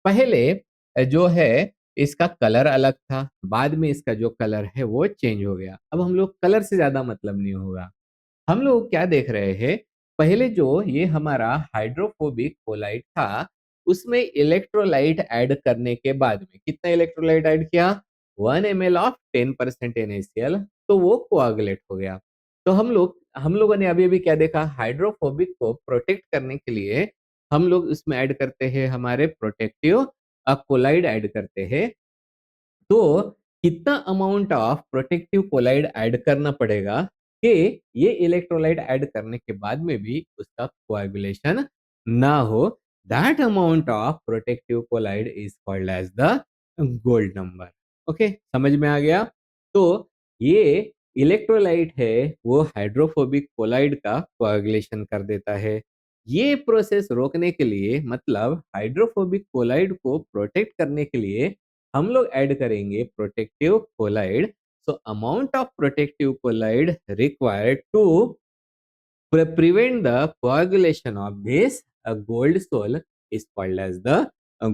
पहले जो है इसका कलर अलग था, बाद में इसका जो कलर है वो चेंज हो गया। अब हम लोग कलर से ज़्यादा मतलब नहीं होगा। हम लोग क्या देख रहे हैं, पहले जो ये हमारा हाइड्रोफोबिक कोलाइड था, उसमें इलेक्ट्रोलाइट ऐड करने के बाद में कितना इलेक्ट्रोलाइट ऐड किया, 1 ml ऑफ 10% NaCl, तो वो कोआगुलेट हो गया। तो हम लोगों ने अभी-अभी क्या देखा, हाइड्रोफोबिक को प्रोटेक्ट करने के लिए हम लोग उसमें ऐड करते हैं हमारे प्रोटेक्टिव कोलाइड ऐड करते हैं। तो कितना amount of protective colloid add करना पड़ेगा कि ये इलेक्ट्रोलाइट ऐड करने के बाद में भी उसका कोएगुलेशन ना हो? That amount of protective colloid is called as the gold number. Okay, समझ में आ गया? तो ये इलेक्ट्रोलाइट है, वो हाइड्रोफोबिक कोलाइड का कोएगुलेशन कर देता है। ये प्रोसेस रोकने के लिए, मतलब हाइड्रोफोबिक कोलाइड को प्रोटेक्ट करने के लिए हम लोग ऐड करेंगे protective colloid. So amount of protective colloid required to prevent the coagulation of this gold soul is called as the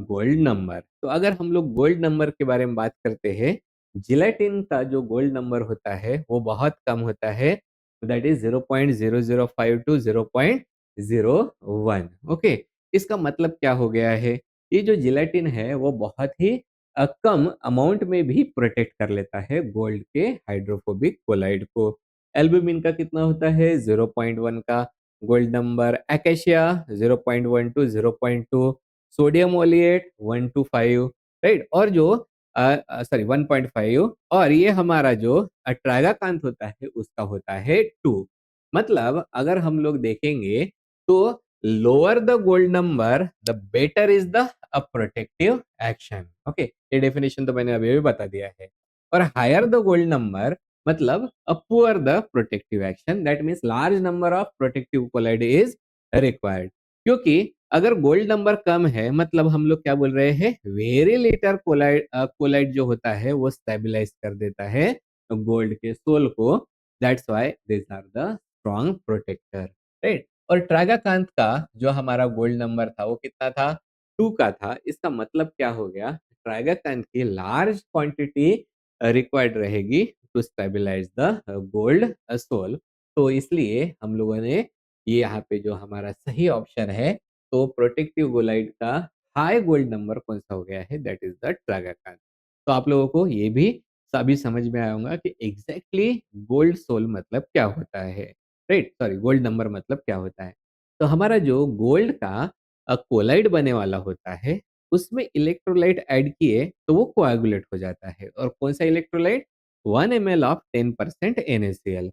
gold number। तो अगर हम लोग गोल्ड नंबर के बारे में बात करते हैं, जिलेटिन का जो गोल्ड नंबर होता है वो बहुत कम होता है, दैट इज 0.005 टू 0.01। ओके, इसका मतलब क्या हो गया है, ये जो जिलेटिन है वो बहुत ही कम अमाउंट में भी प्रोटेक्ट कर लेता है गोल्ड के हाइड्रोफोबिक कोलाइड को। एल्ब्यूमिन का कितना होता है, 0.1 का gold number. Acacia 0.1 to 0.2। Sodium oleate 1 to 5, right. और जो सॉरी 1.5, और ये हमारा जो ट्रागाकांत होता है उसका होता है 2। मतलब अगर हम लोग देखेंगे तो lower the gold number the better is the protective action. Okay, ये डेफिनेशन तो मैंने अभी अभी बता दिया है। और हायर द गोल्ड नंबर मतलब poor the protective action, that means large number of protective colloid is required. क्योंकि अगर गोल्ड नंबर कम है मतलब हम लोग क्या बोल रहे हैं, वेरी लिटर कोलाइड कोलाइड जो होता है वो स्टेबलाइज कर देता है गोल्ड के सोल को। That's why this are the strong protector, right. और ट्रागाकांत का जो हमारा गोल्ड नंबर था वो कितना था, 2 का था। इसका मतलब क्या हो गया, ट्रागाकांत की लार्ज क्वांटिटी रिक्वायर्ड रहेगी to stabilize the gold sol. तो इसलिए हम लोगों ने ये यहाँ पे जो हमारा सही ऑप्शन है, तो प्रोटेक्टिव गोलाइड का हाई गोल्ड नंबर कौन सा हो गया है, दैट इज द ट्रागाकांत। तो आप लोगों को ये भी अभी समझ में आया होगा कि एग्जैक्टली गोल्ड सोल मतलब क्या होता है, राइट। सॉरी, गोल्ड नंबर मतलब क्या होता है। तो हमारा जो गोल्ड का कोलाइड बने वाला होता है उसमें इलेक्ट्रोलाइट ऐड किए तो वो कोआगुलेट हो जाता है। और कौन सा इलेक्ट्रोलाइट, 1 ml ऑफ 10% NaCl।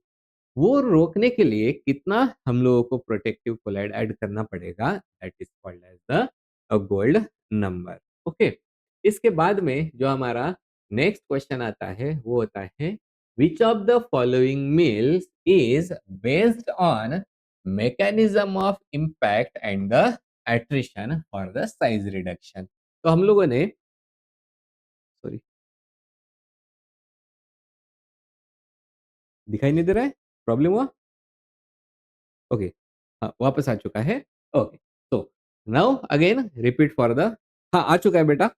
वो रोकने के लिए कितना हम लोगों को प्रोटेक्टिव कोलाइड ऐड करना पड़ेगा, that is called as the gold number. Okay, इसके बाद में जो हमारा नेक्स्ट क्वेश्चन आता है वो होता है, which of the following meals is based on mechanism of impact and the attrition for the size reduction. तो हम लोगों ने, सॉरी, दिखाई नहीं दे रहा है, प्रॉब्लम हुआ? ओके, हाँ, वापस आ चुका है। ओके, तो now again repeat for the, हाँ आ चुका है बेटा।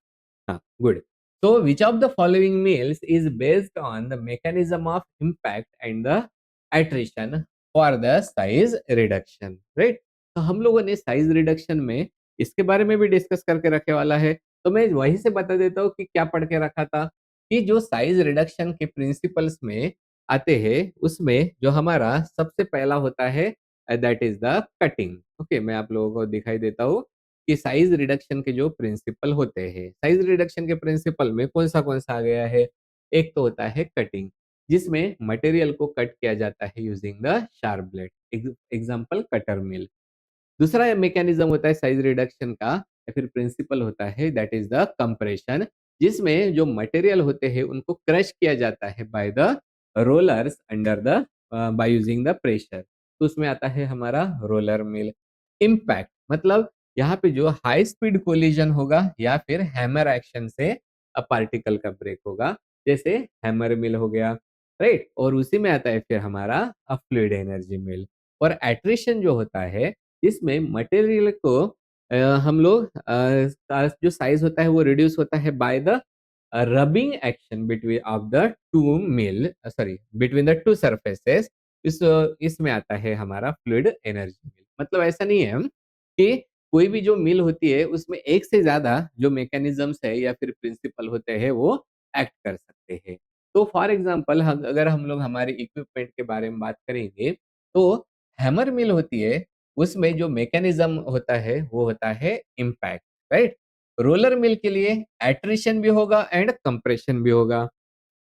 हाँ, good. So which of the following meals is based on the mechanism of impact and the attrition for the size reduction, right? तो हम लोगों ने साइज रिडक्शन में इसके बारे में भी डिस्कस करके रखे वाला है। तो मैं वहीं से बता देता हूँ कि क्या पढ़ के रखा था, कि जो साइज रिडक्शन के प्रिंसिपल्स में आते हैं उसमें जो हमारा सबसे पहला होता है that is the cutting. Okay, मैं आप लोगों को दिखाई देता हूँ कि साइज रिडक्शन के जो प्रिंसिपल होते हैं, साइज रिडक्शन के प्रिंसिपल में कौन सा आ गया है, एक तो होता है कटिंग, जिसमें मटेरियल को कट किया जाता है using the sharp blade, example cutter mill. दूसरा मैकेनिज्म होता है साइज रिडक्शन का या फिर प्रिंसिपल होता है, दैट इज द कंप्रेशन, जिसमें जो मटेरियल होते हैं उनको क्रश किया जाता है by the rollers under the by using the pressure. तो उसमें आता है हमारा रोलर मिल। इम्पैक्ट मतलब यहाँ पे जो हाई स्पीड कोलिजन होगा या फिर हैमर एक्शन से पार्टिकल का ब्रेक होगा, जैसे हैमर मिल हो गया, राइट। और उसी में आता है फिर हमारा फ्लूइड एनर्जी मिल। और एट्रिशन जो होता है, इसमें मटेरियल को हम लोग का जो साइज होता है वो रिड्यूस होता है by the rubbing action between of the two mill, sorry, between the two surfaces. इसमें आता है हमारा फ्लूइड एनर्जी मिल। मतलब ऐसा नहीं है कि कोई भी जो मिल होती है उसमें एक से ज्यादा जो मैकेनिज्म्स है या फिर प्रिंसिपल होते हैं वो एक्ट कर सकते हैं। तो फॉर एग्जांपल अगर हम लोग हमारे इक्विपमेंट के बारे में बात करेंगे, तो हैमर मिल होती है, उसमें जो मैकेनिज्म होता है वो होता है इम्पैक्ट, राइट? रोलर मिल के लिए एट्रिशन भी होगा एंड कंप्रेशन भी होगा।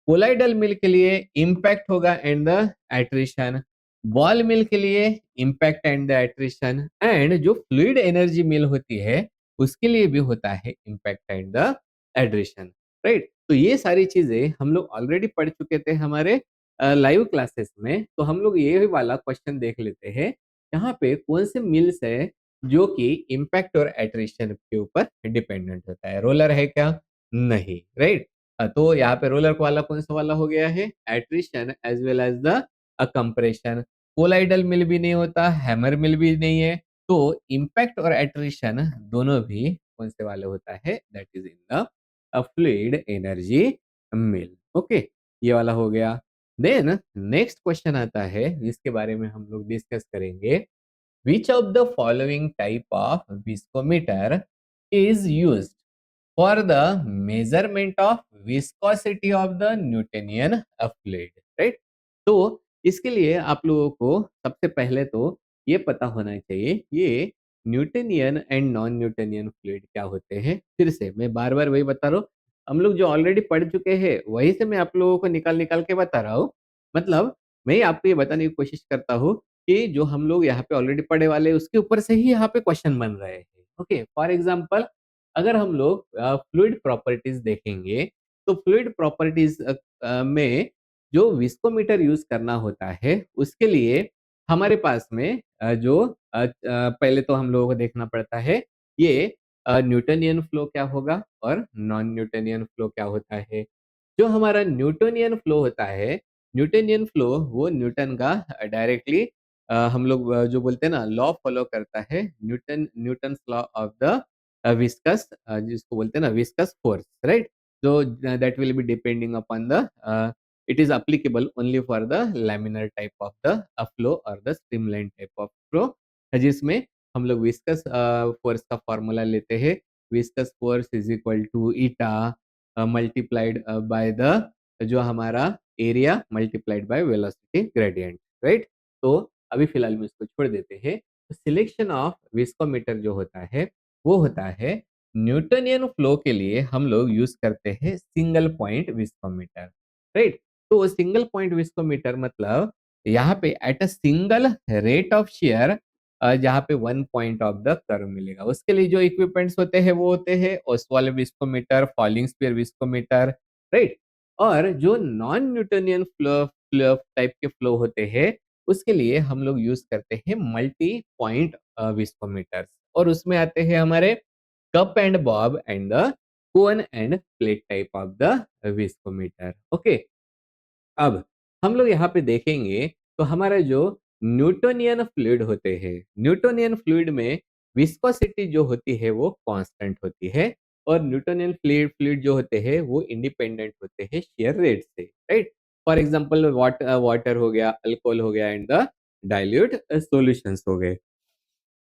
कोलाइडल मिल के लिए इम्पैक्ट होगा एंड द एट्रिशन। बॉल मिल के लिए impact and the attrition. And जो फ्लूइड एनर्जी मिल होती है उसके लिए भी होता है impact and the attrition, right? तो ये सारी चीजें हम लोग ऑलरेडी पढ़ चुके थे हमारे लाइव क्लासेस में। तो हम लोग ये वाला क्वेश्चन देख लेते हैं, यहाँ पे कौन से मिल्स है जो कि इम्पैक्ट और एट्रिशन के ऊपर डिपेंडेंट होता है। रोलर है क्या? नहीं, राइट? तो यहाँ पे रोलर वाला कौन सा वाला हो गया है? Attrition as well as the compression. Colloidal mill भी नहीं होता, हैमर मिल भी नहीं है। तो इम्पैक्ट और एट्रिशन दोनों भी कौन से वाले होता है? That is in the fluid energy mill. Okay, ये वाला हो गया। देन नेक्स्ट क्वेश्चन आता है, जिसके बारे में हम लोग डिस्कस करेंगे। Which of the following type of viscometer is used for the measurement of viscosity of the Newtonian fluid, right? तो इसके लिए आप लोगों को सबसे पहले तो ये पता होना चाहिए ये Newtonian and non Newtonian fluid क्या होते हैं। फिर से मैं बार बार वही बता रहा हूँ, हम लोग जो ऑलरेडी पढ़ चुके हैं वही से मैं आप लोगों को निकाल निकाल के बता रहा हूँ। मतलब मैं आपको ये बताने की कोशिश करता हूँ कि जो हम लोग यहाँ पे ऑलरेडी पढ़े वाले उसके ऊपर से ही यहाँ पे क्वेश्चन बन रहे हैं। ओके, फॉर एग्जाम्पल अगर हम लोग फ्लूइड प्रॉपर्टीज देखेंगे, तो फ्लूइड प्रॉपर्टीज में जो विस्कोमीटर यूज करना होता है उसके लिए हमारे पास में पहले तो हम लोगों को देखना पड़ता है ये न्यूटनियन फ्लो क्या होगा और नॉन न्यूटनियन फ्लो क्या होता है। जो हमारा न्यूटनियन फ्लो होता है, न्यूटनियन फ्लो वो न्यूटन का डायरेक्टली हम लोग जो बोलते हैं ना लॉ फॉलो करता है, Newton law of the viscous, जिसको बोलते हैं ना viscous force, right? So that will be depending upon the it is applicable only for the laminar type of the flow or the streamline type of flow, जिसमें हम लोग viscous force का formula लेते हैं। Viscous force is equal to eta multiplied by the जो हमारा area multiplied by velocity gradient, right? तो अभी फिलहाल में इसको छोड़ देते हैं। सिलेक्शन ऑफ विस्कोमीटर जो होता है वो होता है न्यूटनियन फ्लो के लिए हम लोग यूज करते हैं सिंगल पॉइंट विस्कोमीटर, राइट? तो सिंगल पॉइंट विस्कोमीटर मतलब यहाँ पे at a single rate of share जहाँ पे one point of the curve मिलेगा। उसके लिए जो इक्विपमेंट्स होते हैं वो होते हैं Ostwald viscometer, falling sphere viscometer, right? और जो non Newtonian flow flow type के फ्लो होते हैं उसके लिए हम लोग यूज करते हैं मल्टी पॉइंट विस्कोमीटर्स। और उसमें आते हैं हमारे cup and bob and the cone and plate type of the viscometer. Okay, अब हम लोग यहाँ पे देखेंगे तो हमारा जो न्यूटोनियन फ्लूइड होते हैं, न्यूटोनियन फ्लूइड में विस्कोसिटी जो होती है वो कांस्टेंट होती है और न्यूटोनियन फ्लूइड फ्लूइड जो होते हैं वो इंडिपेंडेंट होते हैं शेयर रेट से, राइट? फॉर एग्जांपल वाटर हो गया, अल्कोहल हो गया एंड द डाइल्यूट सॉल्यूशंस हो गए।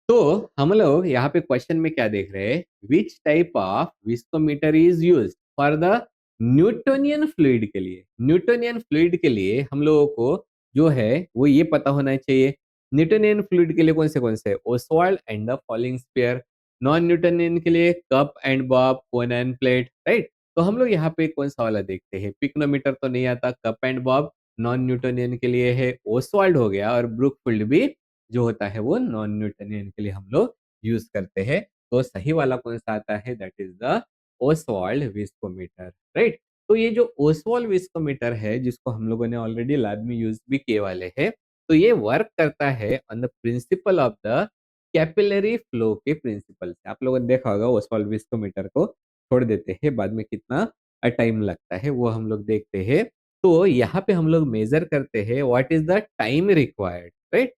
तो हम लोग यहाँ पे क्वेश्चन में क्या देख रहे हैं? Which type of viscometer is use for the Newtonian fluid के लिए। न्यूटोनियन फ्लूइड के लिए हम लोगों को जो है वो ये पता होना चाहिए न्यूटोनियन फ्लूइड के लिए कौन से Oswald and the falling sphere. Non Newtonian के लिए cup and Bob, cone end plate, right? तो हम लोग यहाँ पे कौन सा वाला देखते हैं? पिक्नोमीटर तो नहीं आता, cup and Bob non Newtonian के लिए है, ओसवाल्ड हो गया और ब्रुकफील्ड भी जो होता है वो नॉन न्यूटनियन के लिए हम लोग यूज करते हैं। तो सही वाला कौन सा आता है? That is the Oswald viscometer, right? तो ये जो ओसवाल्ड विस्कोमीटर है जिसको हम लोगों ने ऑलरेडी लैब में यूज भी किए वाले हैं, तो ये वर्क करता है on the principle of the capillary flow के प्रिंसिपल से। आप लोगों ने देखा होगा ओसवाल्ड विस्कोमीटर को छोड़ देते हैं, बाद में कितना टाइम लगता है वो हम लोग देखते हैं। तो यहाँ पे हम लोग मेजर करते हैं what is the time required, right?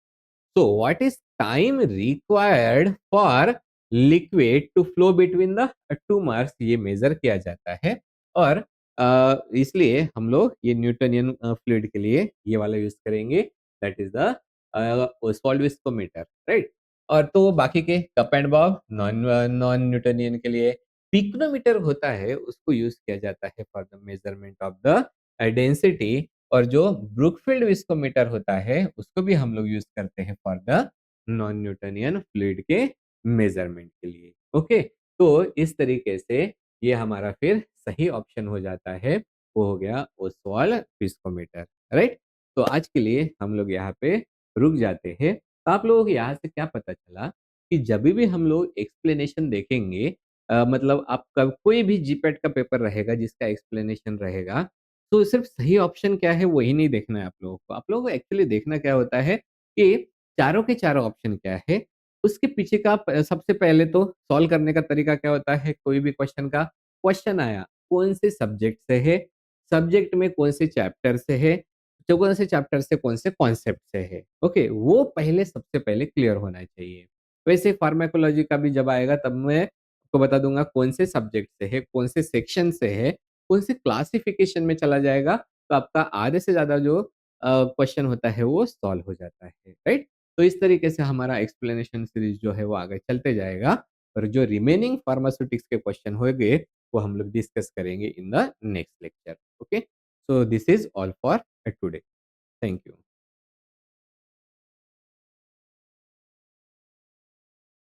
So, what is time required for liquid to flow between the two marks? ये मेजर किया जाता है और इसलिए हम लोग ये न्यूटनियन फ्लूइड के लिए ये वाला यूज करेंगे, that is the Oswald viscometer, right? और तो बाकी के cup and Bob non non Newtonian के लिए पिक्नोमीटर होता है, उसको यूज किया जाता है for the measurement of the density और जो ब्रुकफील्ड विस्कोमीटर होता है उसको भी हम लोग यूज करते हैं for the non Newtonian fluid के मेजरमेंट के लिए। ओके, तो इस तरीके से ये हमारा फिर सही ऑप्शन हो जाता है, वो हो गया ओसवाल्ड विस्कोमीटर। राइट, तो आज के लिए हम लोग यहाँ पे रुक जाते हैं। तो आप लोगों को यहाँ से क्या पता चला कि जब भी हम लोग एक्सप्लेनेशन देखेंगे, मतलब आपका कोई भी जीपेट का पेपर रहेगा जिसका एक्सप्लेनेशन रहेगा, तो सिर्फ सही ऑप्शन क्या है वही नहीं देखना है आप लोगों को। आप लोगों को एक्चुअली देखना क्या होता है कि चारों के चारों ऑप्शन क्या है, उसके पीछे का सबसे पहले तो सॉल्व करने का तरीका क्या होता है। कोई भी क्वेश्चन का क्वेश्चन आया, कौन से सब्जेक्ट से है, सब्जेक्ट में कौन से चैप्टर से है, जो कौन से चैप्टर से कौन से कॉन्सेप्ट से है, ओके, वो पहले सबसे पहले क्लियर होना चाहिए। वैसे फार्माकोलॉजी का भी जब आएगा तब मैं आपको बता दूंगा कौन से सब्जेक्ट से है, कौन से सेक्शन से है, कौन से क्लासिफिकेशन में चला जाएगा, तो आपका आधे से ज्यादा जो क्वेश्चन होता है वो सॉल्व हो जाता है। राइट, तो इस तरीके से हमारा एक्सप्लेनेशन सीरीज जो है वो आगे चलते जाएगा, और जो रिमेनिंग फार्मास्यूटिक्स के क्वेश्चन होंगे वो हम लोग डिस्कस करेंगे in the next lecture. Okay, so this is all for today. Thank you.